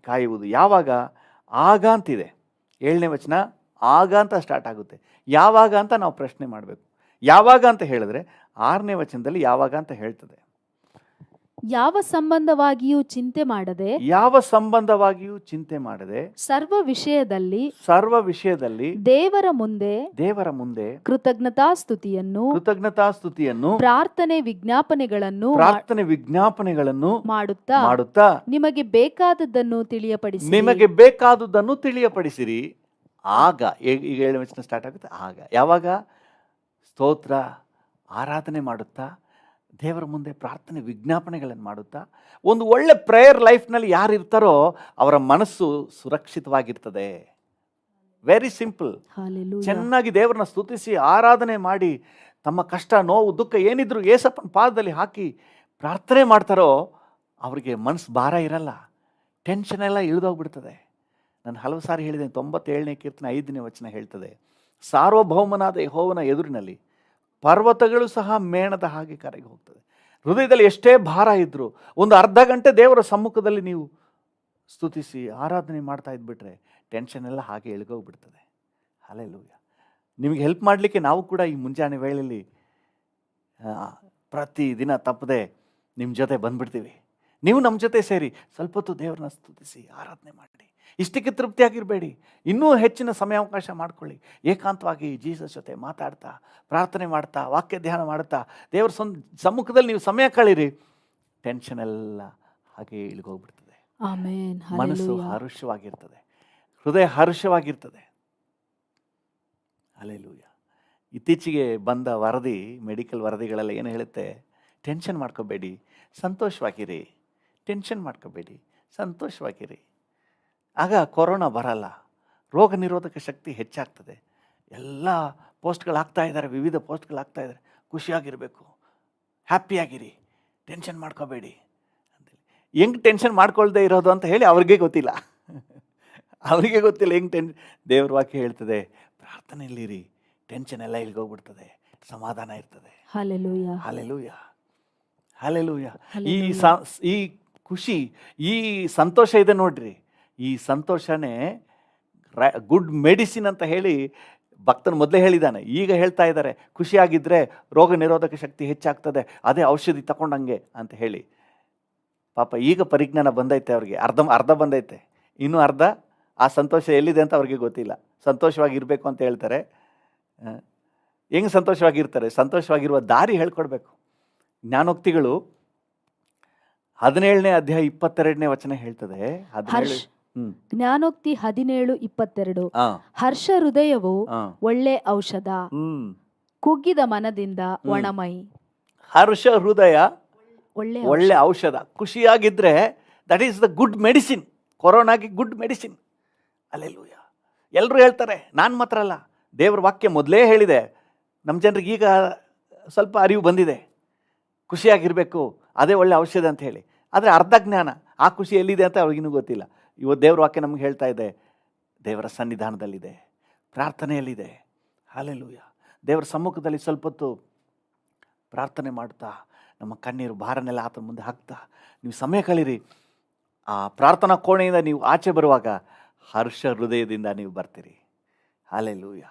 ಕಾಯುವುದು ಯಾವಾಗ? ಆಗ ಅಂತಿದೆ 7ನೇ ವಚನ. ಆಗ ಅಂತ ಸ್ಟಾರ್ಟ್ ಆಗುತ್ತೆ. ಯಾವಾಗ ಅಂತ ನಾವು ಪ್ರಶ್ನೆ ಮಾಡಬೇಕು. ಯಾವಾಗ ಅಂತ ಹೇಳಿದ್ರೆ 6ನೇ ವಚನದಲ್ಲಿ ಯಾವಾಗ ಅಂತ ಹೇಳ್ತದೆ. ಯಾವ ಸಂಬಂಧವಾಗಿಯೂ ಚಿಂತೆ ಮಾಡದೆ ಸರ್ವ ವಿಷಯದಲ್ಲಿ ದೇವರ ಮುಂದೆ ಕೃತಜ್ಞತಾಸ್ತುತಿಯನ್ನು ಪ್ರಾರ್ಥನೆ ವಿಜ್ಞಾಪನೆಗಳನ್ನು ಮಾಡುತ್ತಾ ನಿಮಗೆ ಬೇಕಾದದ್ದನ್ನು ತಿಳಿಯಪಡಿಸಿರಿ. ಆಗ ಈಗ 7ನೇ ವಚನ ಸ್ಟಾರ್ಟ್ ಆಗುತ್ತೆ. ಆಗ ಯಾವಾಗ? ಸ್ತೋತ್ರ ಆರಾಧನೆ ಮಾಡುತ್ತಾ, ದೇವರ ಮುಂದೆ ಪ್ರಾರ್ಥನೆ ವಿಜ್ಞಾಪನೆಗಳನ್ನು ಮಾಡುತ್ತಾ, ಒಂದು ಒಳ್ಳೆ ಪ್ರೇಯರ್ ಲೈಫ್ನಲ್ಲಿ ಯಾರು ಇರ್ತಾರೋ ಅವರ ಮನಸ್ಸು ಸುರಕ್ಷಿತವಾಗಿರ್ತದೆ. Very simple. ಚೆನ್ನಾಗಿ ದೇವರನ್ನ ಸ್ತುತಿಸಿ ಆರಾಧನೆ ಮಾಡಿ ತಮ್ಮ ಕಷ್ಟ, ನೋವು, ದುಃಖ ಏನಿದ್ರು ಏಸಪ್ಪನ ಪಾದದಲ್ಲಿ ಹಾಕಿ ಪ್ರಾರ್ಥನೆ ಮಾಡ್ತಾರೋ ಅವರಿಗೆ ಮನಸ್ಸು ಭಾರ ಇರಲ್ಲ, ಟೆನ್ಷನ್ ಎಲ್ಲ ಇಳಿದೋಗ್ಬಿಡ್ತದೆ. ನಾನು ಹಲವು ಸಾರಿ ಹೇಳಿದ್ದೇನೆ, 97ನೇ ಕೀರ್ತನೆ 5ನೇ ವಚನ ಹೇಳ್ತದೆ, ಸಾರ್ವಭೌಮನಾದ ಯೆಹೋವನ ಎದುರಿನಲ್ಲಿ ಪರ್ವತಗಳು ಸಹ ಮೇಣದ ಹಾಗೆ ಕರಗಿ ಹೋಗ್ತದೆ. ಹೃದಯದಲ್ಲಿ ಎಷ್ಟೇ ಭಾರ ಇದ್ದರೂ ಒಂದು ಅರ್ಧ ಗಂಟೆ ದೇವರ ಸಮ್ಮುಖದಲ್ಲಿ ನೀವು ಸ್ತುತಿಸಿ ಆರಾಧನೆ ಮಾಡ್ತಾ ಇದ್ಬಿಟ್ರೆ ಟೆನ್ಷನ್ ಎಲ್ಲ ಹಾಗೆ ಇಳ್ಗೋಗ್ಬಿಡ್ತದೆ. ಹಲ್ಲೆಲೂಯಾ. ನಿಮಗೆ ಹೆಲ್ಪ್ ಮಾಡಲಿಕ್ಕೆ ನಾವು ಕೂಡ ಈ ಮುಂಜಾನೆ ವೇಳೆಯಲ್ಲಿ ಪ್ರತಿದಿನ ತಪ್ಪದೆ ನಿಮ್ಮ ಜೊತೆ ಬಂದ್ಬಿಡ್ತೀವಿ. ನೀವು ನಮ್ಮ ಜೊತೆ ಸೇರಿ ಸ್ವಲ್ಪ ಹೊತ್ತು ದೇವ್ರನ್ನ ಸ್ತುತಿಸಿ ಆರಾಧನೆ ಮಾಡಿ. ಇಷ್ಟಕ್ಕೆ ತೃಪ್ತಿಯಾಗಿರಬೇಡಿ, ಇನ್ನೂ ಹೆಚ್ಚಿನ ಸಮಯಾವಕಾಶ ಮಾಡಿಕೊಳ್ಳಿ. ಏಕಾಂತವಾಗಿ ಜೀಸಸ್ ಜೊತೆ ಮಾತಾಡ್ತಾ, ಪ್ರಾರ್ಥನೆ ಮಾಡ್ತಾ, ವಾಕ್ಯ ಧ್ಯಾನ ಮಾಡ್ತಾ ದೇವರ ಸಮ್ಮುಖದಲ್ಲಿ ನೀವು ಸಮಯ ಕಳೀರಿ. ಟೆನ್ಷನ್ ಎಲ್ಲ ಹಾಗೆ ಇಳಿಗೋಗ್ಬಿಡ್ತದೆ. ಆಮೆನ್. ಮನಸ್ಸು ಹಲ್ಲೆಲೂಯಾ. ಹರುಷವಾಗಿರ್ತದೆ, ಹೃದಯ ಹರುಷವಾಗಿರ್ತದೆ. ಹಲ್ಲೆಲೂಯಾ. ಇತ್ತೀಚೆಗೆ ಬಂದ ವರದಿ, ಮೆಡಿಕಲ್ ವರದಿಗಳೆಲ್ಲ ಏನು ಹೇಳುತ್ತೆ? ಟೆನ್ಷನ್ ಮಾಡ್ಕೋಬೇಡಿ, ಸಂತೋಷವಾಗಿರಿ. ಟೆನ್ಷನ್ ಮಾಡ್ಕೋಬೇಡಿ, ಸಂತೋಷವಾಗಿರಿ. ಆಗ ಕೊರೋನಾ ಬರಲ್ಲ, ರೋಗ ನಿರೋಧಕ ಶಕ್ತಿ ಹೆಚ್ಚಾಗ್ತದೆ. ಎಲ್ಲ ಪೋಸ್ಟ್ಗಳಾಗ್ತಾ ಇದ್ದಾರೆ, ವಿವಿಧ ಪೋಸ್ಟ್ಗಳಾಗ್ತಾ ಇದ್ದಾರೆ. ಖುಷಿಯಾಗಿರಬೇಕು, ಹ್ಯಾಪಿಯಾಗಿರಿ, ಟೆನ್ಷನ್ ಮಾಡ್ಕೋಬೇಡಿ ಅಂತೇಳಿ. ಹೆಂಗೆ ಟೆನ್ಷನ್ ಮಾಡ್ಕೊಳ್ದೇ ಇರೋದು ಅಂತ ಹೇಳಿ ಅವ್ರಿಗೆ ಗೊತ್ತಿಲ್ಲ. ಅವರಿಗೆ ಗೊತ್ತಿಲ್ಲ ಹೆಂಗೆ ದೇವ್ರ ವಾಕ್ಯ ಹೇಳ್ತದೆ, ಪ್ರಾರ್ಥನೆಯಲ್ಲಿರಿ, ಟೆನ್ಷನ್ ಎಲ್ಲ ಇಲ್ಗೋಗ್ಬಿಡ್ತದೆ, ಸಮಾಧಾನ ಇರ್ತದೆ. ಹಲ್ಲೆಲೂಯಾ. Hallelujah, hallelujah. ಈ ಹಲ್ಲೆಲೂಯಾ. ಈ ಖುಷಿ, ಈ ಸಂತೋಷ ಇದೆ ನೋಡ್ರಿ, ಈ ಸಂತೋಷನೇ ಗುಡ್ ಮೆಡಿಸಿನ್ ಅಂತ ಹೇಳಿ ಭಕ್ತನು ಮೊದಲೇ ಹೇಳಿದ್ದಾನೆ. ಈಗ ಹೇಳ್ತಾ ಇದ್ದಾರೆ, ಖುಷಿಯಾಗಿದ್ದರೆ ರೋಗ ನಿರೋಧಕ ಶಕ್ತಿ ಹೆಚ್ಚಾಗ್ತದೆ, ಅದೇ ಔಷಧಿ ತಗೊಂಡಂಗೆ ಅಂತ ಹೇಳಿ. ಪಾಪ ಈಗ ಪರಿಜ್ಞಾನ ಬಂದೈತೆ ಅವ್ರಿಗೆ, ಅರ್ಧ ಬಂದೈತೆ, ಇನ್ನೂ ಅರ್ಧ ಆ ಸಂತೋಷ ಎಲ್ಲಿದೆ ಅಂತ ಅವ್ರಿಗೆ ಗೊತ್ತಿಲ್ಲ. ಸಂತೋಷವಾಗಿರಬೇಕು ಅಂತ ಹೇಳ್ತಾರೆ. ಹೆಂಗೆ ಸಂತೋಷವಾಗಿರ್ತಾರೆ? ಸಂತೋಷವಾಗಿರುವ ದಾರಿ ಹೇಳ್ಕೊಡ್ಬೇಕು. ಜ್ಞಾನೋಕ್ತಿಗಳು 17ನೇ ಅಧ್ಯಾಯ 22ನೇ ವಚನ ಹೇಳ್ತದೆ. ಜ್ಞಾನೋಕ್ತಿ 17:22. ಹರ್ಷ ಹೃದಯವು ಒಳ್ಳೆ ಔಷಧ, ಕುಗ್ಗಿದ ಮನದಿಂದ ಒಣಮೈ. ಹರ್ಷ ಹೃದಯ ಒಳ್ಳೆ ಔಷಧ. ಖುಷಿಯಾಗಿದ್ರೆ that is the good medicine. ಕೊರೋನಾಗೆ ಗುಡ್ ಮೆಡಿಸಿನ್. ಹಲ್ಲೆಲೂಯಾ. ಎಲ್ಲರೂ ಹೇಳ್ತಾರೆ, ನಾನು ಮಾತ್ರ ಅಲ್ಲ, ದೇವ್ರ ವಾಕ್ಯ ಮೊದಲೇ ಹೇಳಿದೆ. ನಮ್ಮ ಜನರಿಗೆ ಈಗ ಸ್ವಲ್ಪ ಅರಿವು ಬಂದಿದೆ, ಖುಷಿಯಾಗಿರಬೇಕು, ಅದೇ ಒಳ್ಳೆ ಔಷಧ ಅಂತ ಹೇಳಿ. ಆದರೆ ಅರ್ಧ ಜ್ಞಾನ, ಆ ಖುಷಿ ಎಲ್ಲಿದೆ ಅಂತ ಅವ್ರಿಗಿನ್ನೂ ಗೊತ್ತಿಲ್ಲ. ಇವತ್ತು ದೇವ್ರ ವಾಕ್ಯ ನಮ್ಗೆ ಹೇಳ್ತಾ ಇದೆ, ದೇವರ ಸನ್ನಿಧಾನದಲ್ಲಿದೆ, ಪ್ರಾರ್ಥನೆಯಲ್ಲಿದೆ. ಹಲ್ಲೆಲೂಯಾ. ದೇವರ ಸಮ್ಮುಖದಲ್ಲಿ ಸ್ವಲ್ಪ ಹೊತ್ತು ಪ್ರಾರ್ಥನೆ ಮಾಡ್ತಾ, ನಮ್ಮ ಕಣ್ಣೀರು ಭಾರನೆಲ್ಲ ಆತನ ಮುಂದೆ ಹಾಕ್ತಾ ನೀವು ಸಮಯ ಕಳೀರಿ. ಆ ಪ್ರಾರ್ಥನಾ ಕೋಣೆಯಿಂದ ನೀವು ಆಚೆ ಬರುವಾಗ ಹರ್ಷ ಹೃದಯದಿಂದ ನೀವು ಬರ್ತೀರಿ. ಹಲ್ಲೆಲೂಯಾ.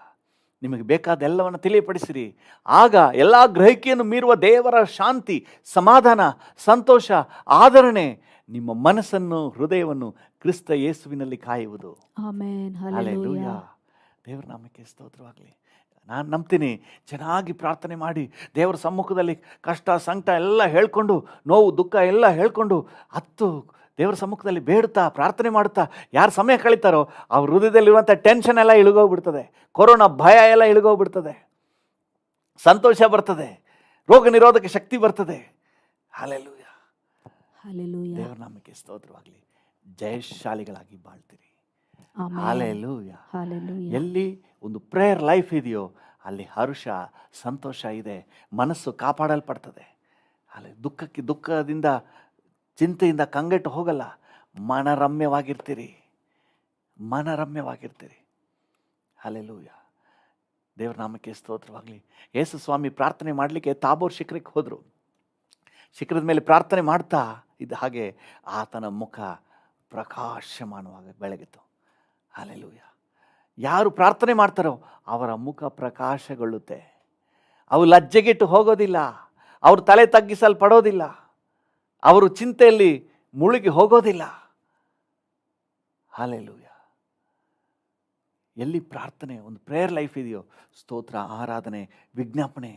ನಿಮಗೆ ಬೇಕಾದ ಎಲ್ಲವನ್ನು ತಿಳಿಯಪಡಿಸಿರಿ. ಆಗ ಎಲ್ಲ ಗ್ರಹಿಕೆಯನ್ನು ಮೀರುವ ದೇವರ ಶಾಂತಿ, ಸಮಾಧಾನ, ಸಂತೋಷ, ಆದರಣೆ ನಿಮ್ಮ ಮನಸ್ಸನ್ನು, ಹೃದಯವನ್ನು ಕ್ರಿಸ್ತ ಯೇಸುವಿನಲ್ಲಿ ಕಾಯುವುದು. ಆಮೆನ್. ಹಲ್ಲೆಲೂಯಾ. ದೇವರ ನಾಮಕ್ಕೆ ಸ್ತೋತ್ರವಾಗಲಿ. ನಾನು ನಂಬ್ತೀನಿ, ಚೆನ್ನಾಗಿ ಪ್ರಾರ್ಥನೆ ಮಾಡಿ ದೇವರ ಸಮ್ಮುಖದಲ್ಲಿ ಕಷ್ಟ ಸಂಕಟ ಎಲ್ಲ ಹೇಳ್ಕೊಂಡು, ನೋವು ದುಃಖ ಎಲ್ಲ ಹೇಳ್ಕೊಂಡು ದೇವರ ಸಮ್ಮುಖದಲ್ಲಿ ಬೇಡುತ್ತಾ ಪ್ರಾರ್ಥನೆ ಮಾಡುತ್ತಾ ಯಾರು ಸಮಯ ಕಳೀತಾರೋ ಅವ್ರ ಹೃದಯದಲ್ಲಿರುವಂಥ ಟೆನ್ಷನ್ ಎಲ್ಲ ಇಳಿಗೋಗ್ಬಿಡ್ತದೆ, ಕೊರೋನಾ ಭಯ ಎಲ್ಲ ಇಳಿಗೋಗ್ಬಿಡ್ತದೆ, ಸಂತೋಷ ಬರ್ತದೆ, ರೋಗ ನಿರೋಧಕ ಶಕ್ತಿ ಬರ್ತದೆ. ಹಲ್ಲೆಲೂಯಾ. ಹಲ್ಲೆಲೂಯಾ. ದೇವರ ನಾಮಕ್ಕೆ ಸ್ತೋತ್ರವಾಗಲಿ. ಜಯಶಾಲಿಗಳಾಗಿ ಬಾಳ್ತೀರಿ. ಹಲ್ಲೆಲೂಯಾ. ಎಲ್ಲಿ ಒಂದು ಪ್ರೇಯರ್ ಲೈಫ್ ಇದೆಯೋ ಅಲ್ಲಿ ಹರ್ಷ, ಸಂತೋಷ ಇದೆ, ಮನಸ್ಸು ಕಾಪಾಡಲ್ಪಡ್ತದೆ. ಅಲ್ಲಿ ದುಃಖದಿಂದ ಚಿಂತೆಯಿಂದ ಕಂಗೆಟ್ಟು ಹೋಗಲ್ಲ, ಮನರಮ್ಯವಾಗಿರ್ತೀರಿ. ಹಲ್ಲೆಲೂಯಾ. ದೇವರ ನಾಮಕ್ಕೆ ಸ್ತೋತ್ರವಾಗಲಿ. ಯೇಸು ಸ್ವಾಮಿ ಪ್ರಾರ್ಥನೆ ಮಾಡಲಿಕ್ಕೆ ತಾಬೋರ್ ಶಿಖರಕ್ಕೆ ಹೋದರು. ಶಿಖರದ ಮೇಲೆ ಪ್ರಾರ್ಥನೆ ಮಾಡ್ತಾ ಇದ್ದ ಹಾಗೆ ಆತನ ಮುಖ ಪ್ರಕಾಶಮಾನವಾಗಿ ಬೆಳಗಿತು. ಹಲ್ಲೆಲೂಯಾ. ಯಾರು ಪ್ರಾರ್ಥನೆ ಮಾಡ್ತಾರೋ ಅವರ ಮುಖ ಪ್ರಕಾಶಗೊಳ್ಳುತ್ತೆ. ಅವು ಲಜ್ಜೆಗೆಟ್ಟು ಹೋಗೋದಿಲ್ಲ, ಅವರು ತಲೆ ತಗ್ಗಿಸಲ್ಪಡೋದಿಲ್ಲ, ಅವರು ಚಿಂತೆಯಲ್ಲಿ ಮುಳುಗಿ ಹೋಗೋದಿಲ್ಲ. ಹಲ್ಲೆಲೂಯಾ. ಎಲ್ಲಿ ಪ್ರಾರ್ಥನೆ, ಒಂದು ಪ್ರೇಯರ್ ಲೈಫ್ ಇದೆಯೋ, ಸ್ತೋತ್ರ, ಆರಾಧನೆ, ವಿಜ್ಞಾಪನೆ,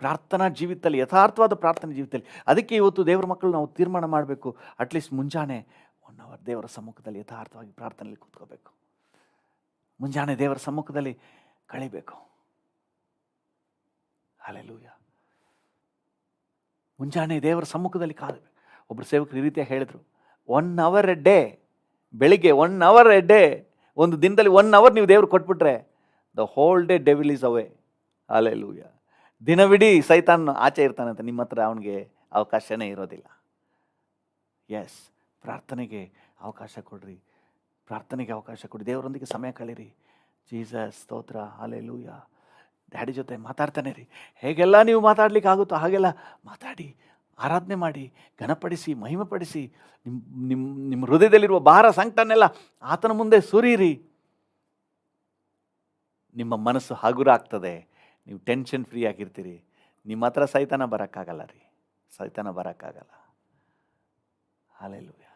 ಪ್ರಾರ್ಥನಾ ಜೀವಿತದಲ್ಲಿ, ಯಥಾರ್ಥವಾದ ಪ್ರಾರ್ಥನೆ ಜೀವಿತದಲ್ಲಿ. ಅದಕ್ಕೆ ಇವತ್ತು ದೇವರ ಮಕ್ಕಳು ನಾವು ತೀರ್ಮಾನ ಮಾಡಬೇಕು, ಅಟ್ಲೀಸ್ಟ್ ಮುಂಜಾನೆ 1 hour ದೇವರ ಸಮ್ಮುಖದಲ್ಲಿ ಯಥಾರ್ಥವಾಗಿ ಪ್ರಾರ್ಥನೆಯಲ್ಲಿ ಕೂತ್ಕೋಬೇಕು. ಮುಂಜಾನೆ ದೇವರ ಸಮ್ಮುಖದಲ್ಲಿ ಕಳಿಬೇಕು. ಹಲ್ಲೆಲೂಯಾ. ಮುಂಜಾನೆ ದೇವರ ಸಮ್ಮುಖದಲ್ಲಿ ಕಾದಬೇಕು. ಒಬ್ಬರು ಸೇವಕರು ಈ ರೀತಿಯಾಗಿ ಹೇಳಿದರು, 1 hour ಎ ಡೇ, ಬೆಳಿಗ್ಗೆ 1 hour ಎ ಡೇ, ಒಂದು ದಿನದಲ್ಲಿ 1 hour ನೀವು ದೇವ್ರು ಕೊಟ್ಬಿಟ್ರೆ the whole day devil is away. Hallelujah. ದಿನವಿಡೀ ಸೈತಾನ್ ಆಚೆ ಇರ್ತಾನಂತೆ, ನಿಮ್ಮ ಹತ್ರ ಅವನಿಗೆ ಅವಕಾಶನೇ ಇರೋದಿಲ್ಲ. ಎಸ್, ಪ್ರಾರ್ಥನೆಗೆ ಅವಕಾಶ ಕೊಡ್ರಿ, ಪ್ರಾರ್ಥನೆಗೆ ಅವಕಾಶ ಕೊಡಿ, ದೇವರೊಂದಿಗೆ ಸಮಯ ಕಳೀರಿ. ಜೀಸಸ್ ಸ್ತೋತ್ರ. ಹಲ್ಲೆಲೂಯಾ. ಡ್ಯಾಡಿ ಜೊತೆ ಮಾತಾಡ್ತಾನೆ ರೀ. ಹೇಗೆಲ್ಲ ನೀವು ಮಾತಾಡ್ಲಿಕ್ಕೆ ಆಗುತ್ತೋ ಹಾಗೆಲ್ಲ ಮಾತಾಡಿ, ಆರಾಧನೆ ಮಾಡಿ, ಘನಪಡಿಸಿ, ಮಹಿಮೆಪಡಿಸಿ. ನಿಮ್ಮ ಹೃದಯದಲ್ಲಿರುವ ಭಾರ ಸಂಕಟನೆಲ್ಲ ಆತನ ಮುಂದೆ ಸುರೀರಿ. ನಿಮ್ಮ ಮನಸ್ಸು ಹಗುರ ಆಗ್ತದೆ, ನೀವು ಟೆನ್ಷನ್ ಫ್ರೀ ಆಗಿರ್ತೀರಿ. ನಿಮ್ಮ ಹತ್ರ ಸೈತಾನ ಬರೋಕ್ಕಾಗಲ್ಲ ರೀ, ಸೈತಾನ ಬರೋಕ್ಕಾಗಲ್ಲ. ಹಲ್ಲೆಲೂಯಾ.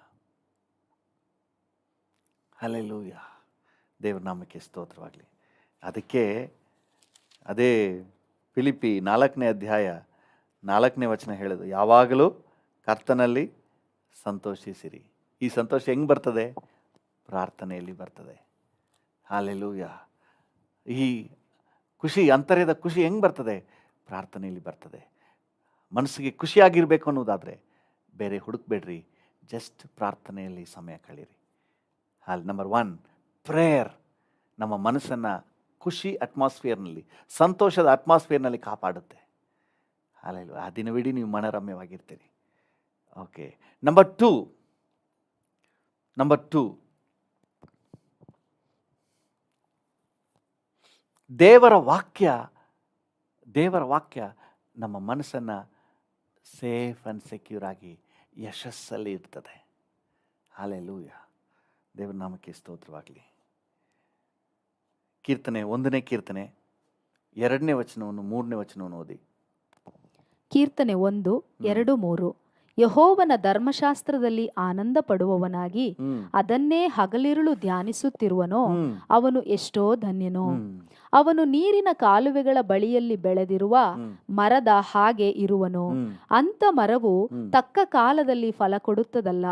ಹಲ್ಲೆಲೂಯಾ. ದೇವ್ರ ನಾಮಕ್ಕೆ ಸ್ತೋತ್ರವಾಗಲಿ. ಅದಕ್ಕೆ ಅದೇ ಫಿಲಿಪ್ಪಿ 4ನೇ ಅಧ್ಯಾಯ 4ನೇ ವಚನ ಹೇಳೋದು, ಯಾವಾಗಲೂ ಕರ್ತನಲ್ಲಿ ಸಂತೋಷಿಸಿರಿ. ಈ ಸಂತೋಷ ಹೆಂಗೆ ಬರ್ತದೆ? ಪ್ರಾರ್ಥನೆಯಲ್ಲಿ ಬರ್ತದೆ. ಹಲ್ಲೆಲೂಯಾ. ಈ ಖುಷಿ, ಅಂತರ್ಯದ ಖುಷಿ ಹೆಂಗೆ ಬರ್ತದೆ? ಪ್ರಾರ್ಥನೆಯಲ್ಲಿ ಬರ್ತದೆ. ಮನಸ್ಸಿಗೆ ಖುಷಿಯಾಗಿರಬೇಕು ಅನ್ನೋದಾದರೆ ಬೇರೆ ಹುಡುಕ್ಬೇಡ್ರಿ, ಜಸ್ಟ್ ಪ್ರಾರ್ಥನೆಯಲ್ಲಿ ಸಮಯ ಕಳೀರಿ. ನಂಬರ್ 1, ಪ್ರೇಯರ್ ನಮ್ಮ ಮನಸ್ಸನ್ನು ಖುಷಿ ಅಟ್ಮಾಸ್ಫಿಯರ್ನಲ್ಲಿ, ಸಂತೋಷದ ಅಟ್ಮಾಸ್ಫಿಯರ್ನಲ್ಲಿ ಕಾಪಾಡುತ್ತೆ. ಹಲ್ಲೆಲೂಯಾ. ಆ ದಿನವಿಡೀ ನೀವು ಮನರಮ್ಯವಾಗಿರ್ತೀರಿ. ಓಕೆ. ನಂಬರ್ ಟು, ದೇವರ ವಾಕ್ಯ ನಮ್ಮ ಮನಸ್ಸನ್ನು ಸೇಫ್ ಆ್ಯಂಡ್ ಸೆಕ್ಯೂರ್ ಆಗಿ ಯಶಸ್ಸಲ್ಲಿ ಇರ್ತದೆ. ಹಲ್ಲೆಲೂಯಾ. ದೇವರ ನಾಮಕ್ಕೆ ಸ್ತೋತ್ರವಾಗಲಿ. ಕೀರ್ತನೆ 1ನೇ ಕೀರ್ತನೆ 2ನೇ ವಚನವನ್ನು 3ನೇ ವಚನವನ್ನು ಓದಿ. ಕೀರ್ತನೆ 1, 2, 3. ಯೆಹೋವನ ಧರ್ಮಶಾಸ್ತ್ರದಲ್ಲಿ ಆನಂದ ಪಡುವವನಾಗಿ ಅದನ್ನೇ ಹಗಲಿರುಳು ಧ್ಯಾನಿಸುತ್ತಿರುವನೋ ಅವನು ಎಷ್ಟೋ ಧನ್ಯನೋ. ಅವನು ನೀರಿನ ಕಾಲುವೆಗಳ ಬಳಿಯಲ್ಲಿ ಬೆಳೆದಿರುವ ಮರದ ಹಾಗೆ ಇರುವನು. ಅಂಥ ಮರವು ತಕ್ಕ ಕಾಲದಲ್ಲಿ ಫಲ ಕೊಡುತ್ತದಲ್ಲ,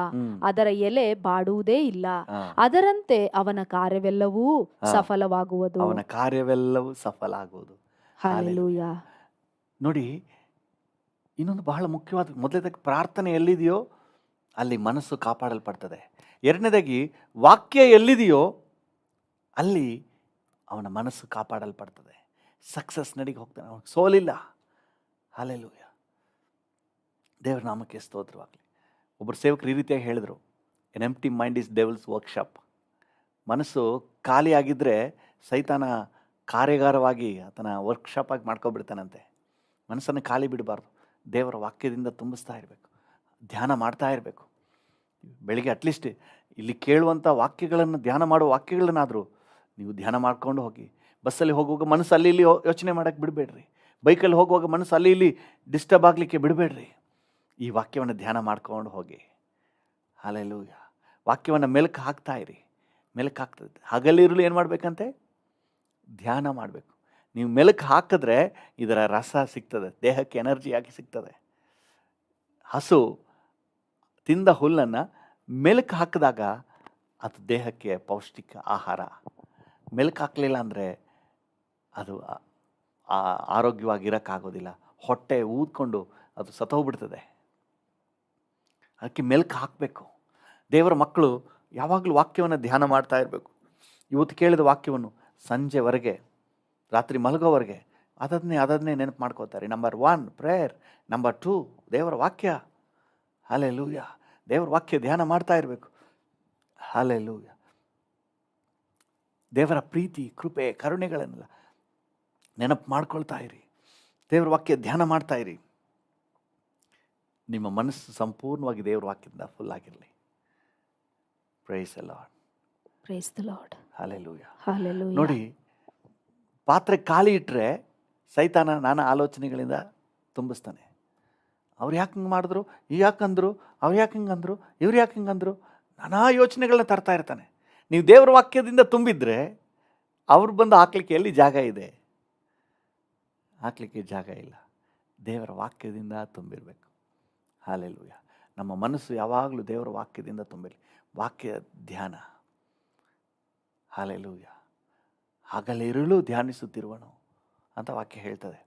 ಅದರ ಎಲೆ ಬಾಡುವುದೇ ಇಲ್ಲ. ಅದರಂತೆ ಅವನ ಕಾರ್ಯವೆಲ್ಲವೂ ಸಫಲವಾಗುವುದು. ಅವನ ಕಾರ್ಯವೆಲ್ಲವೂ ಸಫಲ ಆಗುವುದು. ಹಲ್ಲೆಲೂಯಾ. ನೋಡಿ, ಇನ್ನೊಂದು ಬಹಳ ಮುಖ್ಯವಾದ, ಮೊದಲನೇದಾಗಿ ಪ್ರಾರ್ಥನೆ ಎಲ್ಲಿದೆಯೋ ಅಲ್ಲಿ ಮನಸ್ಸು ಕಾಪಾಡಲ್ಪಡ್ತದೆ. ಎರಡನೇದಾಗಿ ವಾಕ್ಯ ಎಲ್ಲಿದೆಯೋ ಅಲ್ಲಿ ಅವನ ಮನಸ್ಸು ಕಾಪಾಡಲ್ಪಡ್ತದೆ. ಸಕ್ಸಸ್ ನಡಿಗೆ ಹೋಗ್ತಾನೆ, ಅವನಿಗೆ ಸೋಲಿಲ್ಲ. ಹಲ್ಲೆಲೂಯಾ. ದೇವರ ನಾಮಕ್ಕೆ ಸ್ತೋತ್ರವಾಗಲಿ. ಒಬ್ಬರು ಸೇವಕರು ಈ ರೀತಿಯಾಗಿ ಹೇಳಿದರು, N empty mind is devils workshop. ಮನಸ್ಸು ಖಾಲಿಯಾಗಿದ್ದರೆ ಸೈತಾನ ಕಾರ್ಯಾಗಾರವಾಗಿ ಆತನ ವರ್ಕ್ಶಾಪ್ ಆಗಿ ಮಾಡ್ಕೊಬಿಡ್ತಾನಂತೆ. ಮನಸ್ಸನ್ನು ಖಾಲಿ ಬಿಡಬಾರ್ದು, ದೇವರ ವಾಕ್ಯದಿಂದ ತುಂಬಿಸ್ತಾ ಇರಬೇಕು, ಧ್ಯಾನ ಮಾಡ್ತಾ ಇರಬೇಕು. ಬೆಳಿಗ್ಗೆ ಅಟ್ಲೀಸ್ಟ್ ಇಲ್ಲಿ ಕೇಳುವಂಥ ವಾಕ್ಯಗಳನ್ನು, ಧ್ಯಾನ ಮಾಡುವ ವಾಕ್ಯಗಳನ್ನಾದರೂ ನೀವು ಧ್ಯಾನ ಮಾಡ್ಕೊಂಡು ಹೋಗಿ. ಬಸ್ಸಲ್ಲಿ ಹೋಗುವಾಗ ಮನಸ್ಸು ಅಲ್ಲಿ ಇಲ್ಲಿ ಯೋಚನೆ ಮಾಡೋಕ್ಕೆ ಬಿಡಬೇಡ್ರಿ. ಬೈಕಲ್ಲಿ ಹೋಗುವಾಗ ಮನಸ್ಸು ಅಲ್ಲಿ ಇಲ್ಲಿ ಡಿಸ್ಟರ್ಬ್ ಆಗಲಿಕ್ಕೆ ಬಿಡಬೇಡ್ರಿ. ಈ ವಾಕ್ಯವನ್ನು ಧ್ಯಾನ ಮಾಡ್ಕೊಂಡು ಹೋಗಿ. ಹಲ್ಲೆಲೂಯಾ. ವಾಕ್ಯವನ್ನು ಮೆಲುಕು ಹಾಕ್ತಾ ಇರಿ. ಮೆಲುಕು ಹಾಕ್ತದೆ. ಹಗಲಿರುಳು ಏನು ಮಾಡಬೇಕಂತೆ? ಧ್ಯಾನ ಮಾಡಬೇಕು. ನೀವು ಮೆಲುಕು ಹಾಕಿದ್ರೆ ಇದರ ರಸ ಸಿಗ್ತದೆ, ದೇಹಕ್ಕೆ ಎನರ್ಜಿ ಆಗಿ ಸಿಗ್ತದೆ. ಹಸು ತಿಂದ ಹುಲ್ಲನ್ನು ಮೆಲುಕು ಹಾಕಿದಾಗ ಅದು ದೇಹಕ್ಕೆ ಪೌಷ್ಟಿಕ ಆಹಾರ. ಮೆಲುಕು ಹಾಕಲಿಲ್ಲ ಅಂದರೆ ಅದು ಆರೋಗ್ಯವಾಗಿರೋಕ್ಕಾಗೋದಿಲ್ಲ. ಹೊಟ್ಟೆ ಊದ್ಕೊಂಡು ಅದು ಸತ್ತೋಗ್ಬಿಡ್ತದೆ. ಅದಕ್ಕೆ ಮೆಲುಕು ಹಾಕಬೇಕು. ದೇವರ ಮಕ್ಕಳು ಯಾವಾಗಲೂ ವಾಕ್ಯವನ್ನು ಧ್ಯಾನ ಮಾಡ್ತಾ ಇರಬೇಕು. ಇವತ್ತು ಕೇಳಿದ ವಾಕ್ಯವನ್ನು ಸಂಜೆವರೆಗೆ, ರಾತ್ರಿ ಮಲಗೋವರೆಗೆ ಅದನ್ನೇ ನೆನಪು ಮಾಡ್ಕೋತಾರೆ. ನಂಬರ್ 1 ಪ್ರೇಯರ್, ನಂಬರ್ 2 ದೇವರ ವಾಕ್ಯ. ಹಲ್ಲೆಲೂಯಾ. ದೇವರ ವಾಕ್ಯ ಧ್ಯಾನ ಮಾಡ್ತಾ ಇರಬೇಕು. ಹಲ್ಲೆಲೂಯಾ. ದೇವರ ಪ್ರೀತಿ, ಕೃಪೆ, ಕರುಣೆಗಳನ್ನೆಲ್ಲ ನೆನಪು ಮಾಡ್ಕೊಳ್ತಾ ಇರಿ. ದೇವರ ವಾಕ್ಯ ಧ್ಯಾನ ಮಾಡ್ತಾ ಇರಿ. ನಿಮ್ಮ ಮನಸ್ಸು ಸಂಪೂರ್ಣವಾಗಿ ದೇವರ ವಾಕ್ಯದಿಂದ ಫುಲ್ ಆಗಿರಲಿ. Praise the Lord. Praise the Lord. Hallelujah. Hallelujah. ನೋಡಿ, ಪಾತ್ರೆ ಖಾಲಿ ಇಟ್ಟರೆ ಸೈತಾನ ನಾನಾ ಆಲೋಚನೆಗಳಿಂದ ತುಂಬಿಸ್ತಾನೆ. ಅವ್ರು ಯಾಕೆ ಹಿಂಗೆ ಮಾಡಿದ್ರು, ಯಾಕಂದ್ರು, ಅವ್ರು ಯಾಕೆ ಹಿಂಗಂದ್ರು, ಇವ್ರು ಯಾಕೆ ಹಿಂಗಂದ್ರು, ನಾನಾ ಯೋಚನೆಗಳನ್ನ ತರ್ತಾ ಇರ್ತಾನೆ. ನೀವು ದೇವರ ವಾಕ್ಯದಿಂದ ತುಂಬಿದ್ರೆ ಅವ್ರು ಬಂದು ಹಾಕ್ಲಿಕ್ಕೆ ಎಲ್ಲಿ ಜಾಗ ಇದೆ? ಹಾಕ್ಲಿಕ್ಕೆ ಜಾಗ ಇಲ್ಲ. ದೇವರ ವಾಕ್ಯದಿಂದ ತುಂಬಿರಬೇಕು. ಹಲ್ಲೆಲೂಯಾ. ನಮ್ಮ ಮನಸ್ಸು ಯಾವಾಗಲೂ ದೇವರ ವಾಕ್ಯದಿಂದ ತುಂಬಿರಲಿ. ವಾಕ್ಯ ಧ್ಯಾನ. ಹಲ್ಲೆಲೂಯಾ. ಹಗಲಿರುಳು ಧ್ಯಾನಿಸುತ್ತಿರುವನು ಅಂತ ವಾಕ್ಯ ಹೇಳ್ತದೆ.